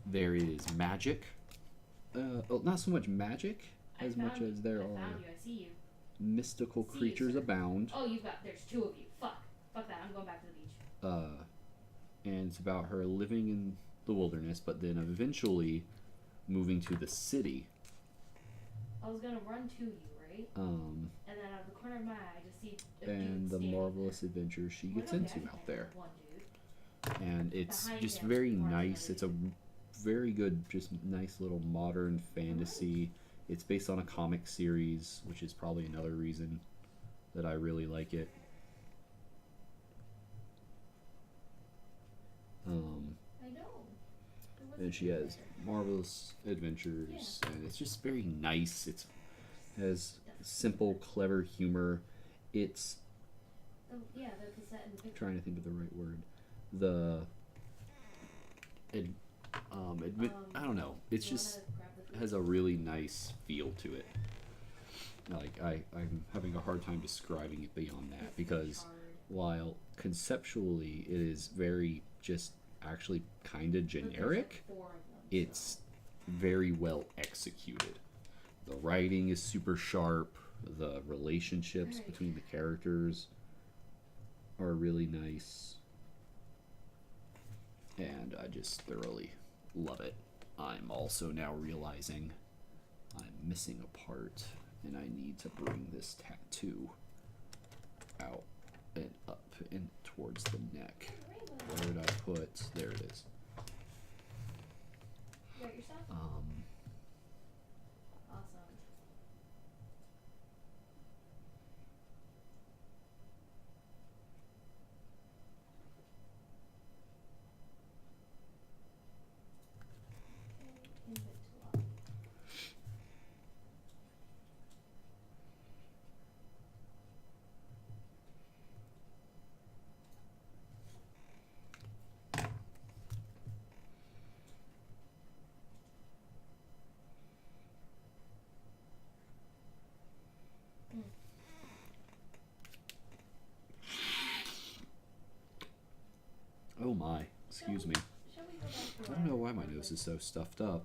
there is magic. Well, not so much magic as much as there I are found you. I see you. mystical See you, creatures sir. abound. Oh, there's two of you. Fuck that. I'm going back to the beach. And it's about her living in the wilderness, but then eventually moving to the city. I was gonna run to you, right? And then out of the corner of my eye, I just see a And dude the standing marvelous there. adventures she I'm gets like, okay, into I out can there. handle one dude. And it's Behind just him, very marching nice. It's a underneath. very good, just nice little modern fantasy. It's based on a comic series, which is probably another reason that I really like it. I know. And she has marvelous adventures, and it's just very nice. It has simple, clever humor. It's The cassette and the picture. trying to think of the right word. I don't know. It's just has a really nice feel to it. Like I'm having a hard time describing it beyond that, because while conceptually it is very just actually kind of generic, it's very well executed. The writing is super sharp. The relationships between the characters are really nice. And I just thoroughly love it. I'm also now realizing I'm missing a part, and I need to bring this tattoo out and up and towards the neck. Where did I put? There it is. You got your stuff? Awesome. Invite to lobby. Oh my, excuse me. Shall we go back to I don't know why my nose is so stuffed up.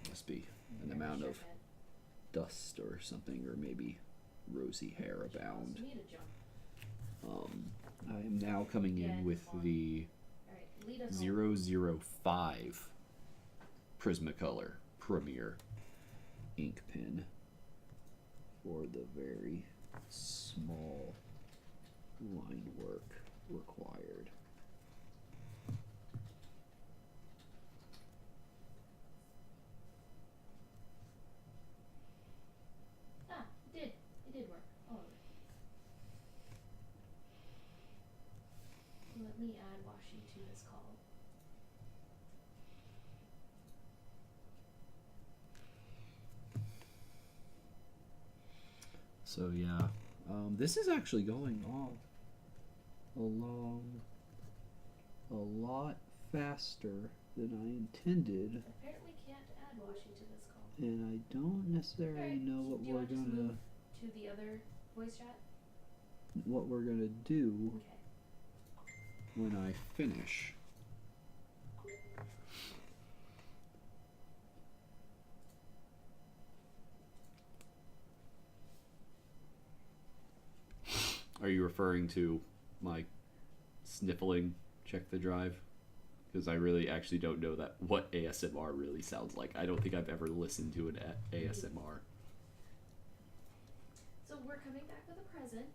Must be an amount of dust or something, or maybe rosy hair abound. You need a jump. I am now coming in with the Alright, lead us home. 005 Prismacolor Premier ink pen for the very small work required. Ah, it did. It did work. All of it. Let me add washi to this call. So yeah, this is actually going all along a lot faster than I intended, Apparently can't add washi to this call. and I don't necessarily Alright, know what do you we're want to just gonna move to the other voice chat? do Okay. when I finish. Are you referring to my sniffling check the drive? Because I really actually don't know that what ASMR really sounds like. I don't think I've ever listened to an ASMR. So we're coming back with a present.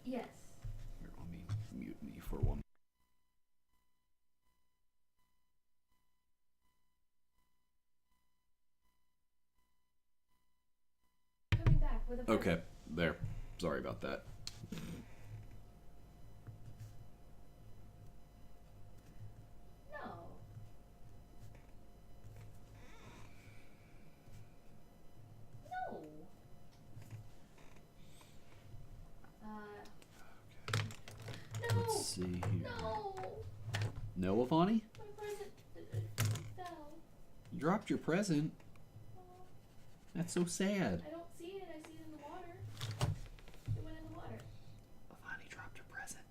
Yes. Here, let me mute me for one. Coming back with a present. Okay, there. Sorry about that. No. No. No. Let's see here. No. No, Avani? My present fell. You dropped your present. Oh, That's so sad. I don't see it. I see it in the water. It went in the water. Avani dropped her present.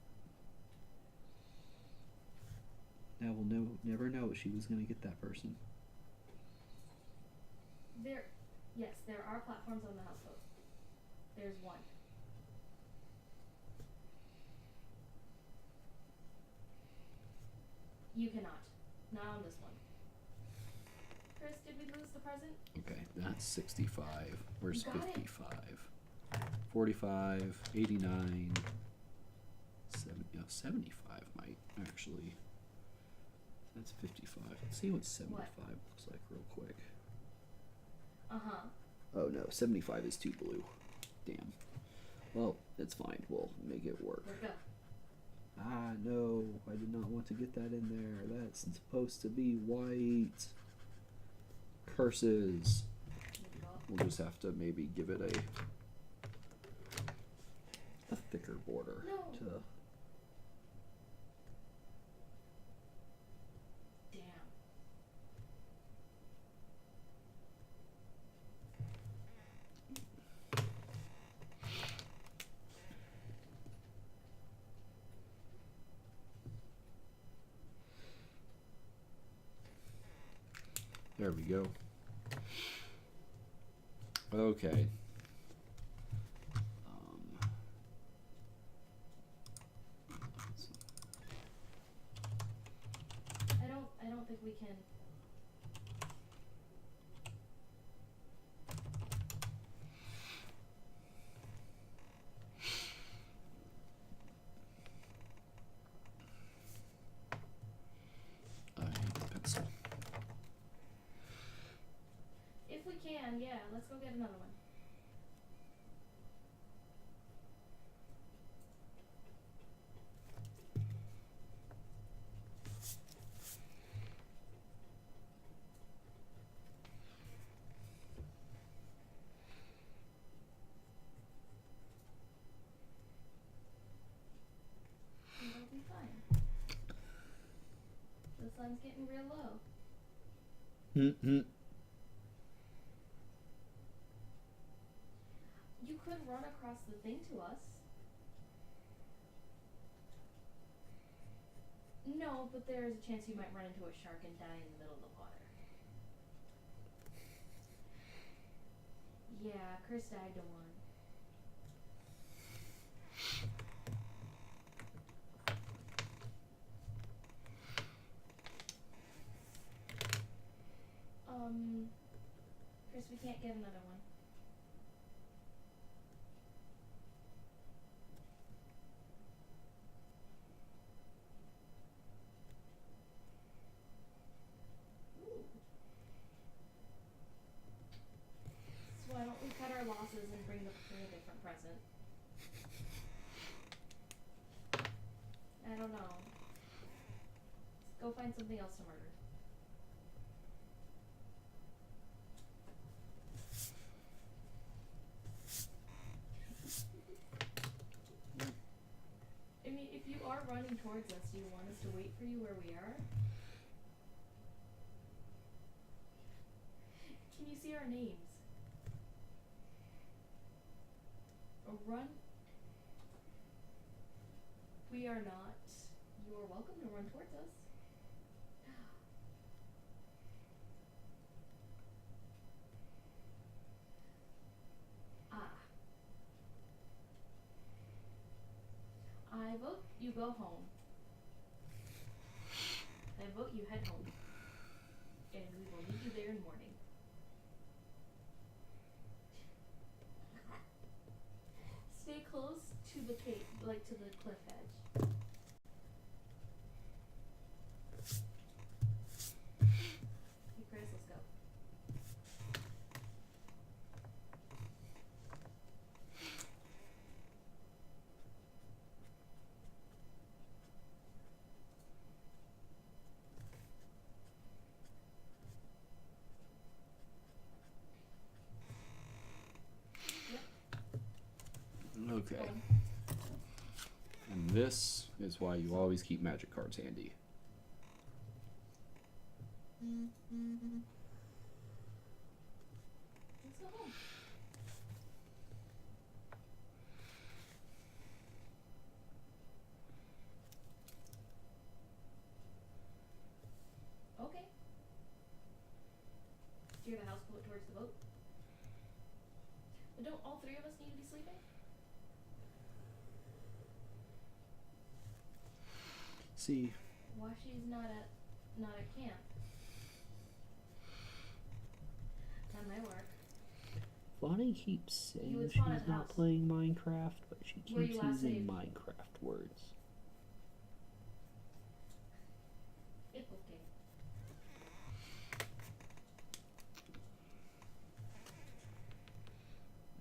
Now we'll never know she was going to get that person. Yes, there are platforms on the houseboat. There's one. You cannot. Not on this one. Chris, did we lose the present? Okay, that's 65. Where's You got it. 55? 45, 89, 75 might actually. That's 55. Let's see what 75 looks like real quick. Uh-huh. Oh no, 75 is too blue. Damn. Well, it's fine. We'll make it work. Let's go. Ah, no. I did not want to get that in there. That's supposed to be white. Curses. We'll just have to maybe give it a thicker border. No. To Damn. There we go. Okay. I don't think we can. I need a pencil. If we can, yeah, let's go get another one. And it'll be fine. The sun's getting real low. You could run across the thing to us. No, but there's a chance you might run into a shark and die in the middle of the water. Yeah, Chris died to one. Chris, we can't get another one. losses and bring a different present. I don't know. Let's go find something else to murder. I mean, if you are running towards us, do you want us to wait for you where we are? Can you see our names? Or run? We are not. You are welcome to run towards us. Ah. I vote you go home. I vote you head home. And we will meet you there in morning. Stay close to the cave, like to the cliff edge. Hey Chris, let's go. Okay. Home. And this is why you always keep magic cards handy. Let's go home. Okay. Steer the houseboat towards the boat. But don't all three of us need to be sleeping? See, Washi's not at camp. That might work. Lonnie keeps You saying would she's spawn at the not house. playing Minecraft, but she Where keeps you last using saved. Minecraft words. Okay.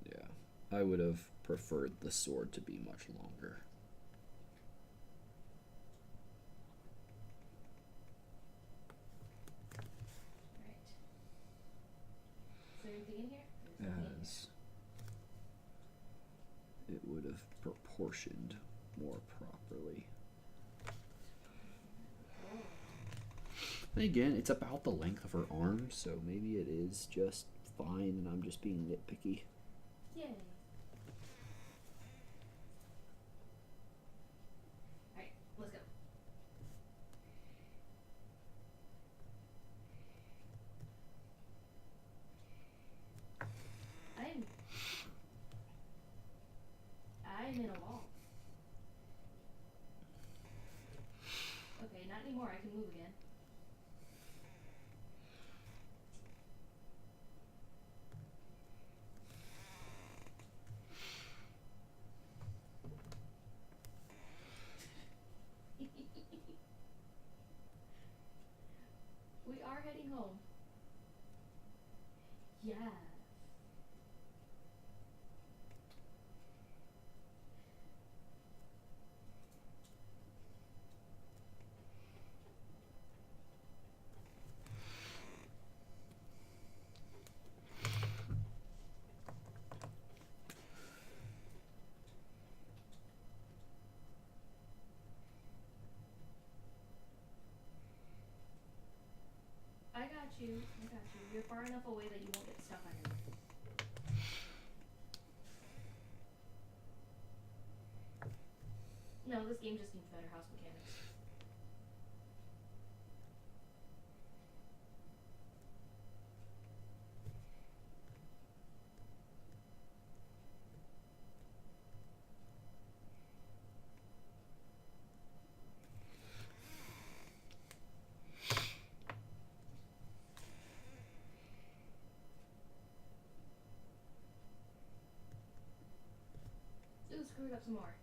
yeah, I would have preferred the sword to be much longer. Alright. Is there anything in here? There's nothing in As it would have proportioned more properly. here. And again, it's about the length of her arm, so maybe it is just fine and I'm just being nitpicky. Yay. Alright, let's go. I'm in a wall. Okay, not anymore. I can move again. We are heading home. Yeah. I got you. I got you. You're far enough away that you won't get stuck on anything. No, this game just needs better house mechanics. Ooh, screwed up some more.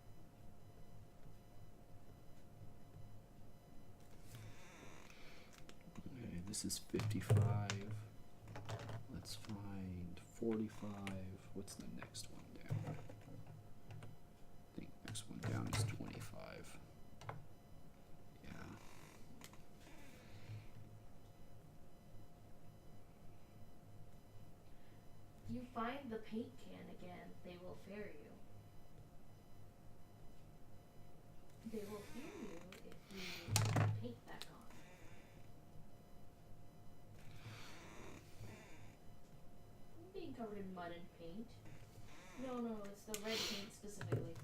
Okay, this is 55. Let's find 45. What's the next one down? I think next one down is 25. Yeah. You find the paint can again, they will fear you. They will fear you if you put the paint back on. Being covered in mud and paint. No, it's the red paint specifically.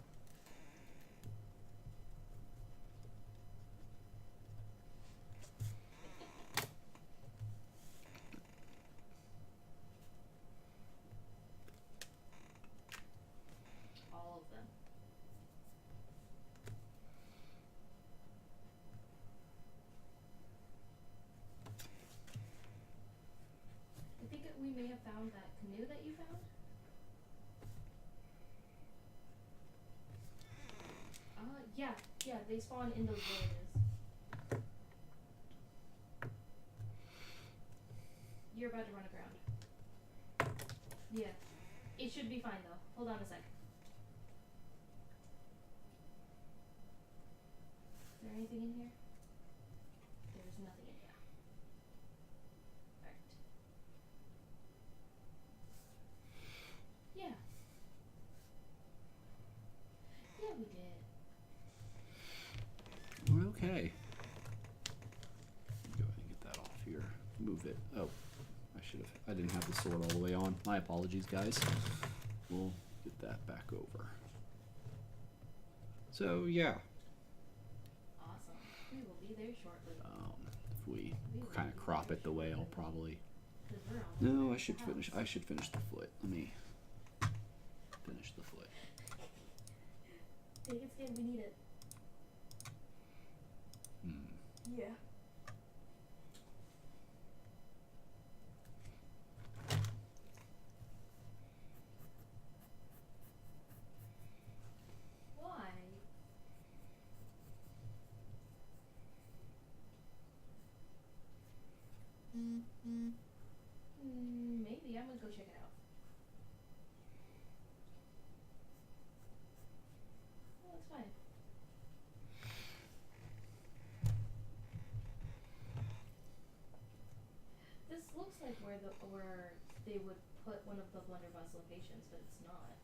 All of them. I think we may have found that canoe that you found. Yeah, they spawn in those villages. You're about to run aground. Yeah. It should be fine though. Hold on a sec. Is there anything in here? There's nothing in here. Alright. Yeah. Yeah, we did. Okay. Go ahead and get that off here. Move it. Oh, I didn't have the sword all the way on. My apologies, guys. We'll get that back over. So, yeah. Awesome. We will be there shortly. If we kind of crop it the way I'll probably... 'Cause we're almost No, there I at should the finish. house. I should finish the foot. Let me finish the foot. Take it, skin. We need it. Yeah. Why? Maybe. I'm gonna go check it out. Oh, that's fine. This looks like where they would put one of the blunderbuss locations, but it's not.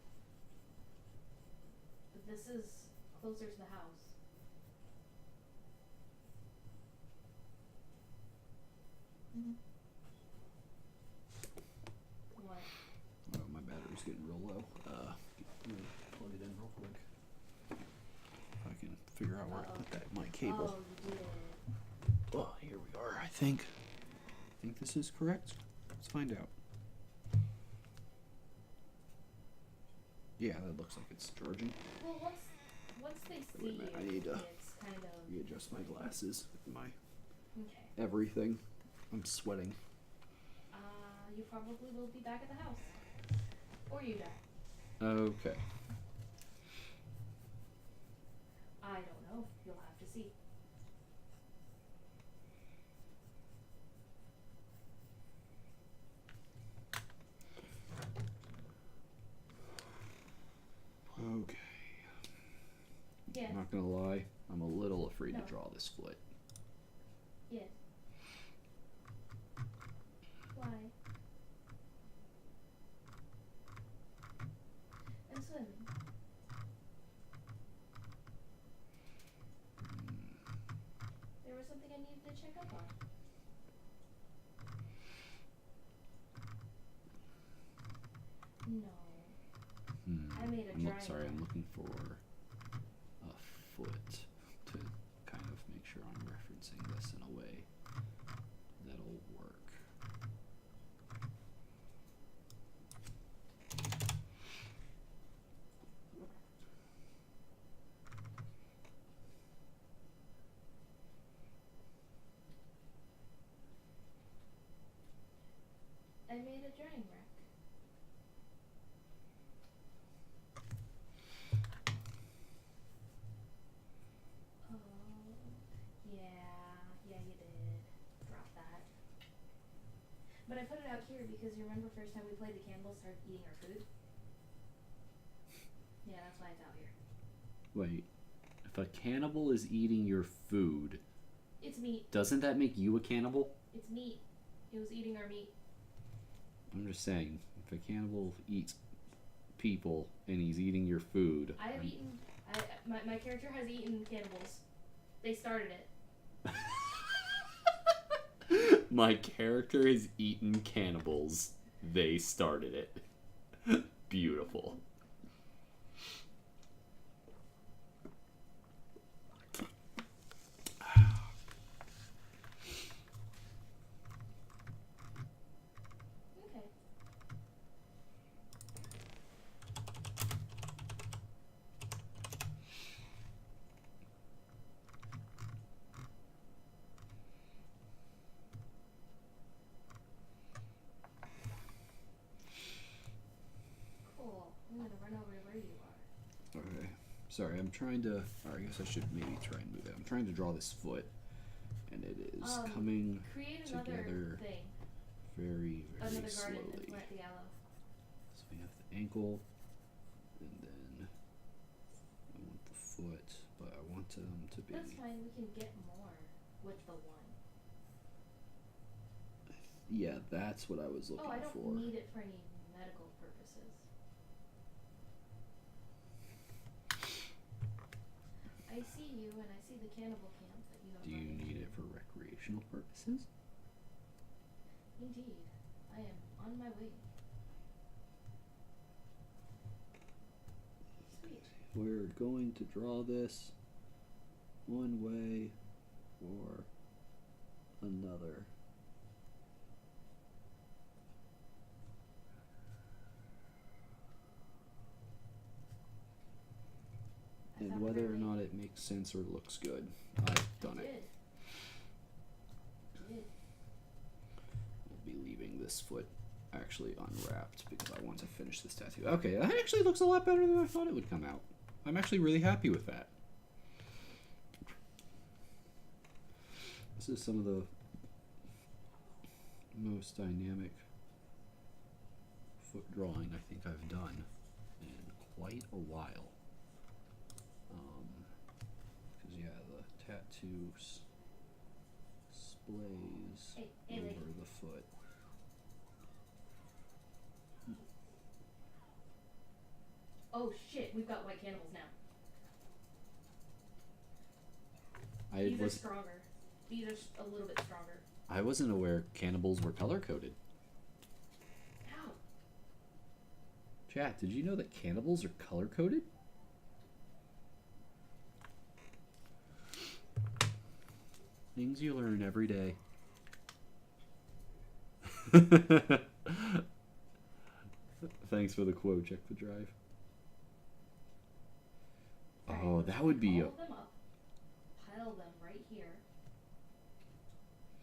But this is closer to the house. What? Oh, my battery's getting real low. Let me plug it in real quick. If I can figure out where I put that my cable. Oh, you did. Oh, here we are. I think this is correct. Let's find out. Yeah, that looks like it's charging. Well, once they Wait a see minute, I you, need to it's kind of readjust my glasses, my okay. everything. I'm sweating. You probably will be back at the house, or you die. Okay. I don't know. You'll have to see. Okay. Yeah. I'm not gonna lie, I'm a little afraid No. to draw this foot. Yes. Why? I'm swimming. There was something I needed to check up on. No. I made a drawing. Sorry, I'm looking for a foot to kind of make sure I'm referencing this in a way that'll work. I made a drawing rack. Oh, yeah, you did. Drop that. But I put it out here because you remember first time we played, the cannibals started eating our food? why it's out here. Wait, if a cannibal is eating your food, It's meat. doesn't that make you a cannibal? It's meat. It was eating our meat. I'm just saying, if a cannibal eats people and he's eating your food. I have eaten. My character has eaten cannibals. They started it. My character has eaten cannibals. They started it. Beautiful. Okay. Cool. I'm gonna run over to where you are. Okay. Sorry, I'm trying to. Or I guess I should maybe try and move it. I'm trying to draw this foot, and it is coming Create together another thing. very, very Another garden slowly. and plant the aloe. So we have the ankle, and then I want the foot, but I want them to be. That's fine. We can get more with the one. Yeah, that's what I was looking Oh, I don't for. need it for any medical purposes. I see you, and I see the cannibal camp that you have. Do you running. need it for recreational purposes? Indeed. I am on my way. Sweet. We're going to draw this one way or another. I And found whether or my way. not it makes sense or looks good, I've done it. Did. I'll be leaving this foot actually unwrapped because I want to finish this tattoo. Okay, that actually looks a lot better than I thought it would come out. I'm actually really happy with that. This is some of the most dynamic foot drawing I think I've done in quite a while. Because yeah, the tattoo splays Hey, over lady. the foot. Oh shit, we've got white cannibals now. These are stronger. These are a little bit stronger. I wasn't aware cannibals were color coded. Ow. Chat, did you know that cannibals are color coded? Things you learn every day. Thanks for the quote. Check the drive. Alright, Oh, let's that would be all of them up, pile them right here,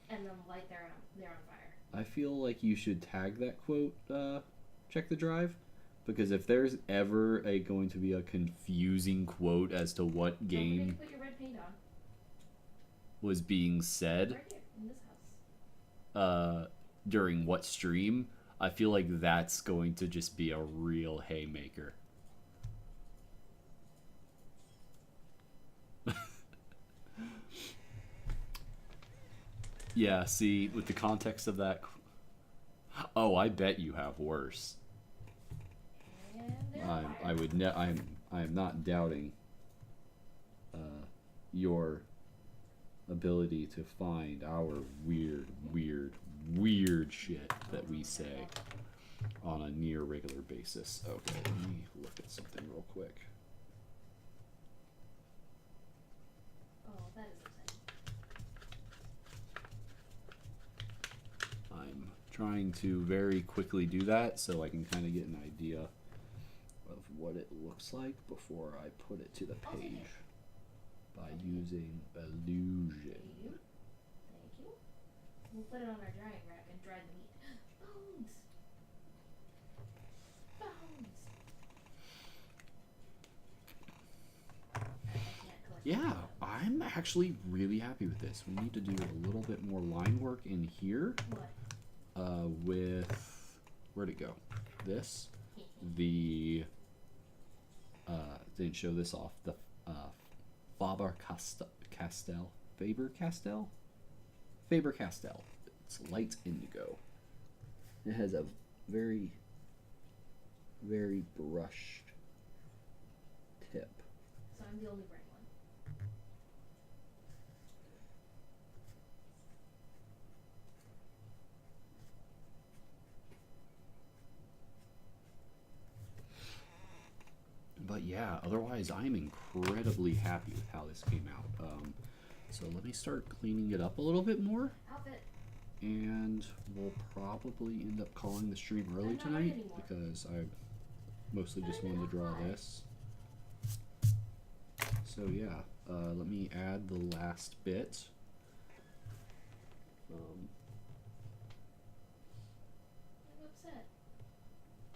and then light they're on fire. I feel like you should tag that quote, check the drive, because if there's ever going to be a confusing quote as to what Don't forget game to put your red paint on. was being said Right here, in this house. during what stream, I feel like that's going to just be a real haymaker. Yeah, see, with the context of that. Oh, I bet you have worse. And they're on fire. I would. I'm not doubting your ability to find our weird shit that we say on a near regular basis. Okay, let me look at something real quick. Oh, that is upsetting. I'm trying to very quickly do that so I can kind of get an idea of what it looks like before I put it to the I'll take page it. by using illusion. Thank you. Thank you. We'll put it on our drying rack and dry the meat. Bones! Bones! I can't collect Yeah, them. I'm actually really happy with this. We need to do a little bit more line work in here What? with, where'd it go? This, the didn't show this off. The Faber-Castell. Faber-Castell? Faber-Castell. It's light indigo. It has a very, very brushed tip. So I'm the only bright one. But yeah, otherwise I'm incredibly happy with how this came out. So let me start cleaning it up a little bit more, Outfit. and we'll probably end up calling the stream early I'm not ready tonight anymore. because I mostly just I'm wanted to draw high. this. So yeah, let me add the last bit. I'm upset.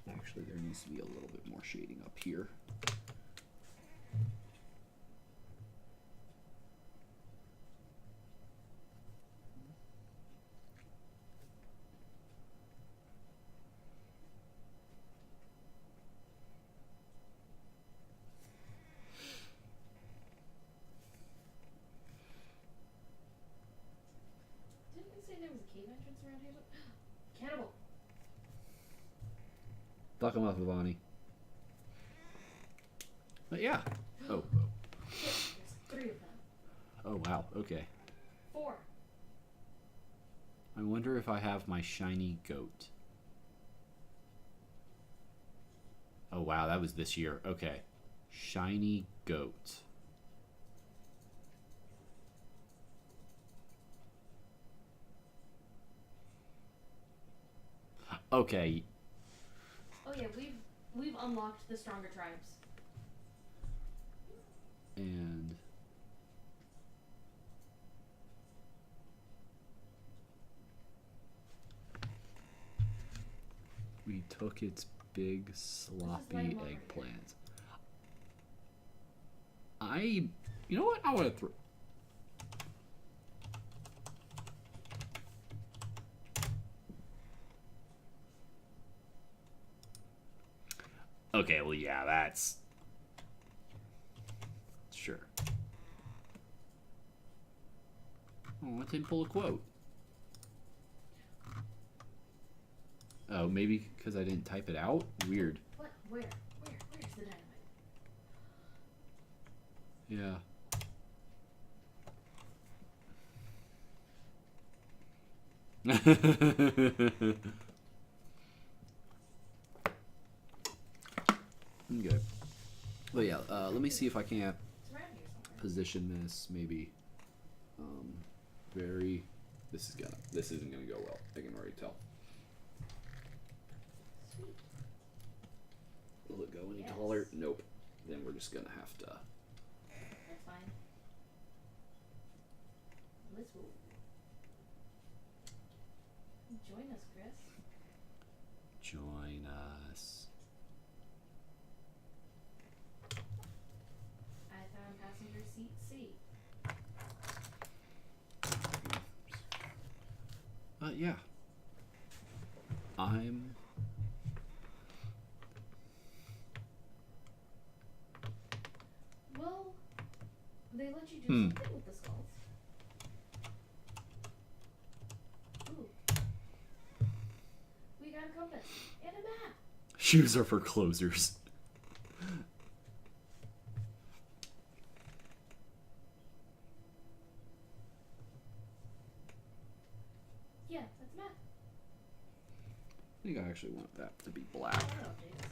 Actually, there needs to be a little bit more shading up here. Didn't we say there was a cave entrance around here? Cannibal. Fuck him up, Ivani. But yeah. Oh, Shit, there's 3 of them. oh wow, okay. 4. I wonder if I have my shiny goat. Oh wow, that was this year. Okay. Shiny goat. Okay. Oh yeah, we've unlocked the stronger tribes. And we took its big sloppy light 'em up right eggplant. You know what? I want to throw. Okay, well, yeah, that's sure. Oh, it didn't pull a quote. Oh, maybe because I didn't type it out? Weird. What? Where's the dynamite? Yeah. Okay. But yeah, let me see if I can't It's around here somewhere. position this maybe very this isn't gonna go well. I can already tell. Sweet. Will it go any Yes. taller? Nope. Then we're just gonna have to That's fine. Let's go. Join us, Chris. join us. I found passenger seat C. Yeah. I'm Well, they let you do something with the skulls. Ooh. We got a compass and a map. shoes are for closers. Yeah, that's a map. I think I actually want that to be black. That updates.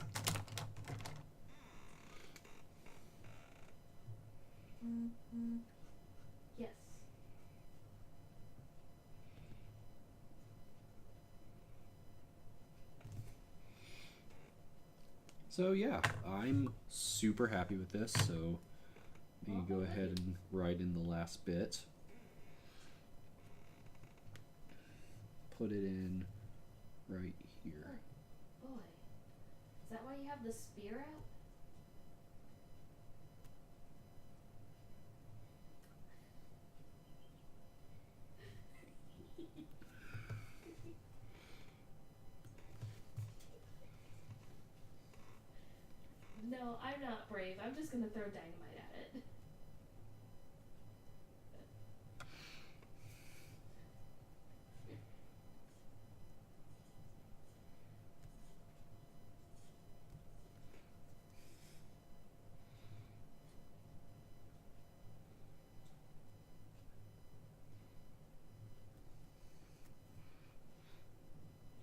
Yes. So yeah, I'm super happy with this. So let me go ahead and write in the last bit. Put it in right here. Boy. Is that why you have the spear out? No. No, I'm not brave. I'm just gonna throw dynamite at it.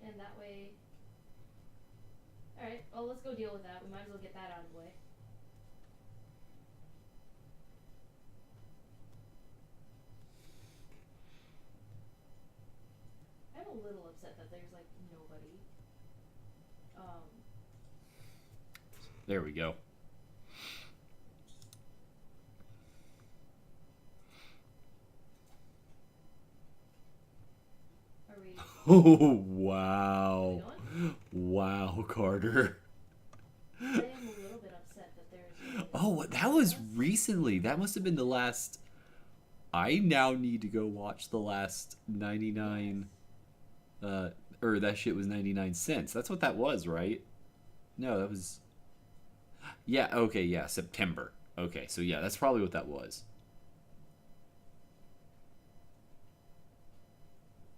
And that way... Alright, well, let's go deal with that. We might as well get that out of the way. I'm a little upset that there's, like, nobody. There we go. Are we... Oh, wow. Are we going? Wow, Carter. I am a little bit upset that there's nobody. Oh, that was recently. That must have been the last. I now need to go watch the last 99. Or that shit was 99 cents. That's what that was, right? No, that was. Yeah, okay, yeah, September. Okay, so yeah, that's probably what that was.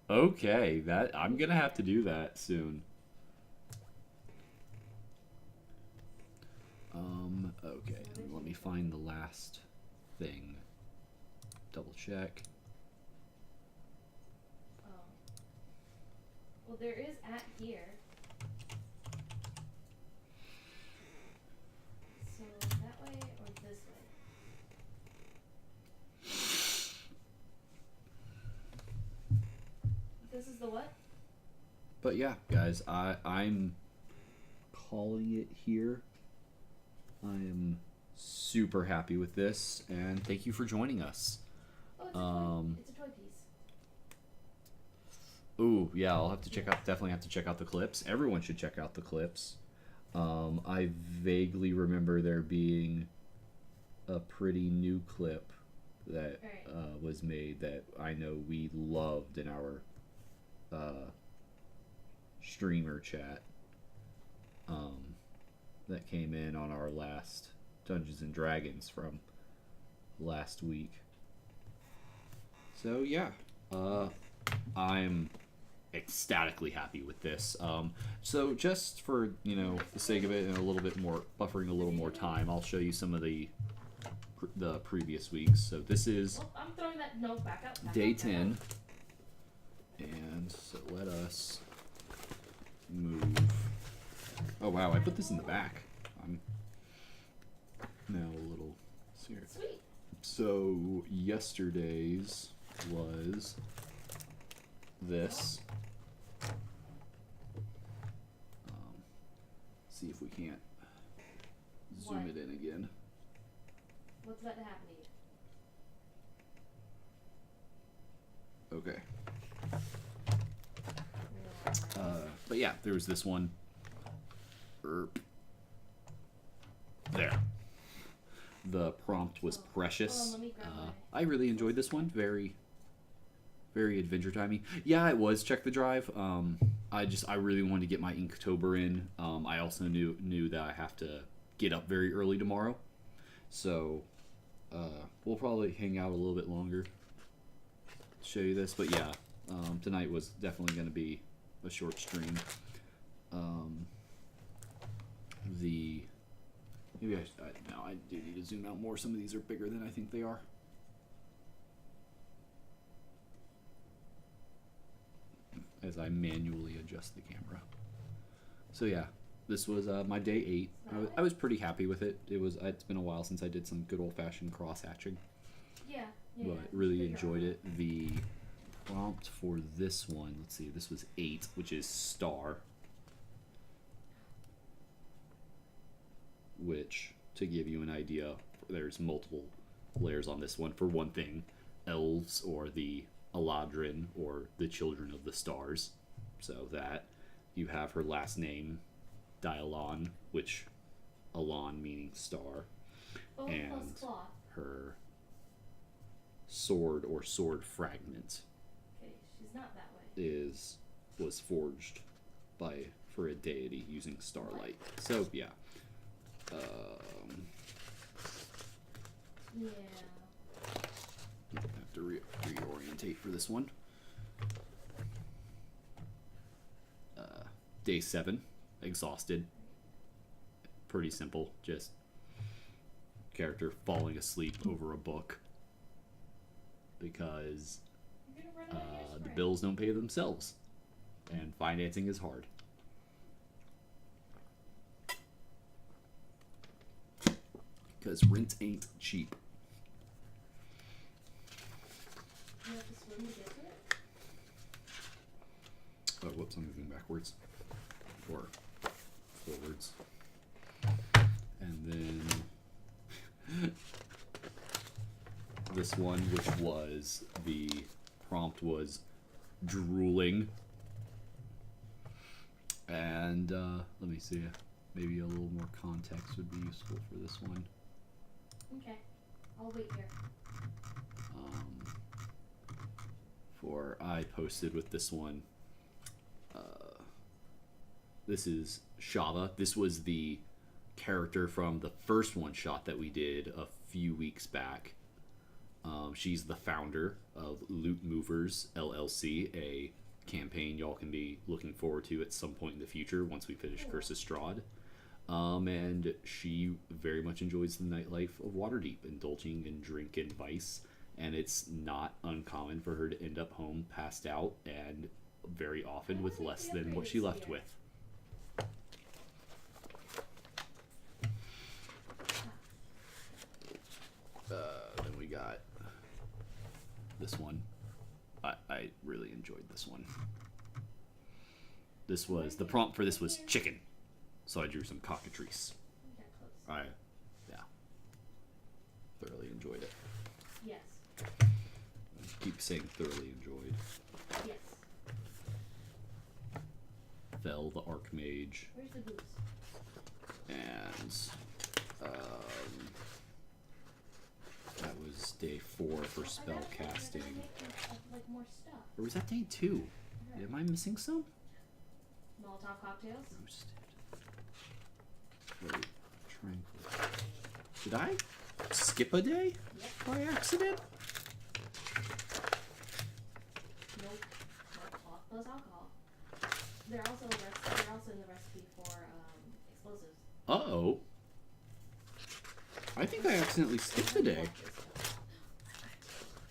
Okay, that I'm gonna have to do that soon. Okay, and let me find the last thing. Double check. Oh. Well, there is at here. So that way or this way? This is the what? But yeah, guys, I'm calling it here. I am super happy with this, and thank you for joining us. Oh, it's a toy. It's a toy piece. Ooh, yeah, I'll have to check out. Definitely have to check out the clips. Everyone should check out the clips. I vaguely remember there being a pretty new clip that was made that I know we loved in our streamer chat. That came in on our last Dungeons and Dragons from last week. So yeah, I'm ecstatically happy with this. So just for the sake of it and a little bit more buffering, a little more time, I'll show you some of the previous weeks. So this is I'm throwing that note back up. day 10, and so let us move. Oh wow, I put this in the back. I'm now a little scared. Sweet. So yesterday's was this. See if we can't zoom it in again. What's about to happen to you? Okay. But yeah, there was this one. There. The prompt was precious. Let me grab mine. I really enjoyed this one. Very, very adventure timey. Yeah, it was. Check the drive. I really wanted to get my Inktober in. I also knew that I have to get up very early tomorrow, so we'll probably hang out a little bit longer to show you this. But yeah, tonight was definitely going to be a short stream. Maybe I do need to zoom out more. Some of these are bigger than I think they are. As I manually adjust the camera. So yeah, this was my day 8. I was pretty happy with it. It's been a while since I did some good old-fashioned cross-hatching. Yeah. But really enjoyed it. The prompt for this one, let's see, this was 8, which is star. Which, to give you an idea, there's multiple layers on this one. For one thing, elves, or the Eladrin, or the Children of the Stars. So that you have her last name, Dialon, which Alon meaning star, and her sword or sword fragment she's not that way. was forged for a deity using starlight. So yeah. Yeah. I have to reorientate for this one. Day 7, exhausted. Pretty simple, just character falling asleep over a book because You're gonna run out of the hairspray. bills don't pay themselves, and financing is hard. Because rent ain't cheap. You have to swim to get to it? Oh, whoops, I'm moving backwards. Or forwards. And then this one, which was the prompt was drooling. And let me see. Maybe a little more context would be useful for this one. Okay. I'll wait here. For I posted with this one. This is Shava. This was the character from the first one shot that we did a few weeks back. She's the founder of Loot Movers LLC, a campaign y'all can be looking forward to at some point in the future once we finish Curse of Strahd. And she very much enjoys the nightlife of Waterdeep, indulging in drink and vice. And it's not uncommon for her to end up home passed out, and very often with less than what she left with. Then we got this one. I really enjoyed this one. This was, the prompt for this was chicken. So I drew some cockatrice. You got close. Yeah, thoroughly enjoyed it. Yes. I keep saying thoroughly enjoyed. Yes. Fel the Archmage, Where's the booze? and that was day 4 for spell casting. Like more stuff. Or was that day 2? Am I missing some? Molotov cocktails. Roasted. Wait, tranquil. Did I skip a day Yep. by accident? Nope. Not plus alcohol. They're also in the recipe for explosives. Uh-oh. I think I accidentally skipped a day.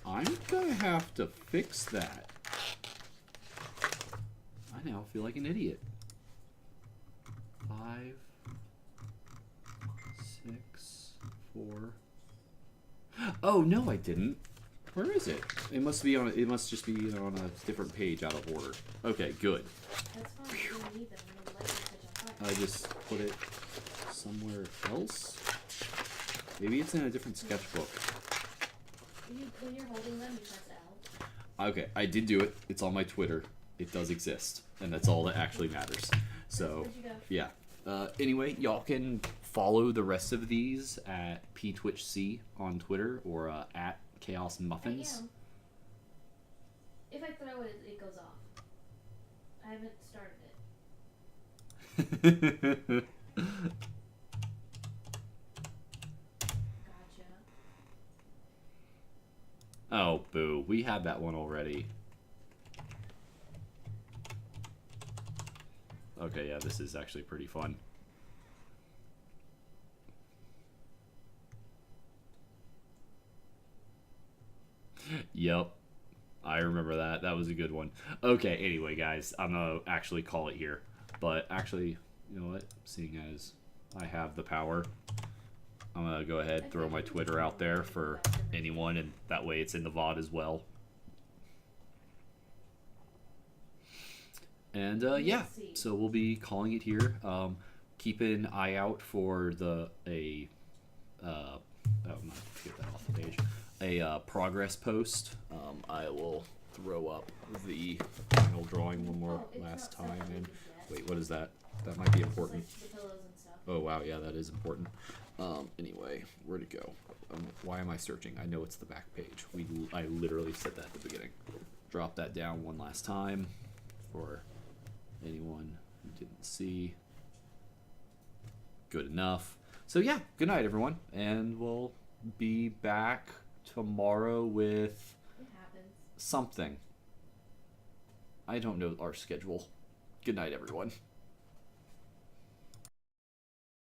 I'm gonna have to fix that. I now feel like an idiot. 5, 6, 4. Oh no, I didn't. Where is it? It must be on. It must just be on a different page out of order. Okay, good. That's fine. You don't need them. The light will catch on fire. I just put it somewhere else. Maybe it's in a different sketchbook. When you're holding them, you press L. Okay, I did do it. It's on my Twitter. It does exist, and that's all that actually matters. So, Where'd you go? yeah. Anyway, y'all can follow the rest of these at ptwitchc on Twitter or at Chaos Muffins. I am. If I throw it, it goes off. I haven't started it. Gotcha. Oh, boo. We had that one already. Okay, yeah, this is actually pretty fun. Yep. I remember that. That was a good one. Okay, anyway, guys, I'm going to actually call it here. But actually, you know what? Seeing as I have the power, I'm going to go ahead and throw my Twitter out there for anyone, and that way it's in the VOD as well. And yeah, so we'll be calling it here. Keep an eye out for oh, not get that off the page. A progress post. I will throw up the final drawing one more last time. And wait, what is that? That might be important. Like the pillows and stuff. Oh wow, yeah, that is important. Anyway, where'd it go? Why am I searching? I know it's the back page. I literally said that at the beginning. Drop that down one last time for anyone who didn't see. Good enough. So yeah, good night everyone, and we'll be back tomorrow with It happens. something. I don't know our schedule. Good night, everyone.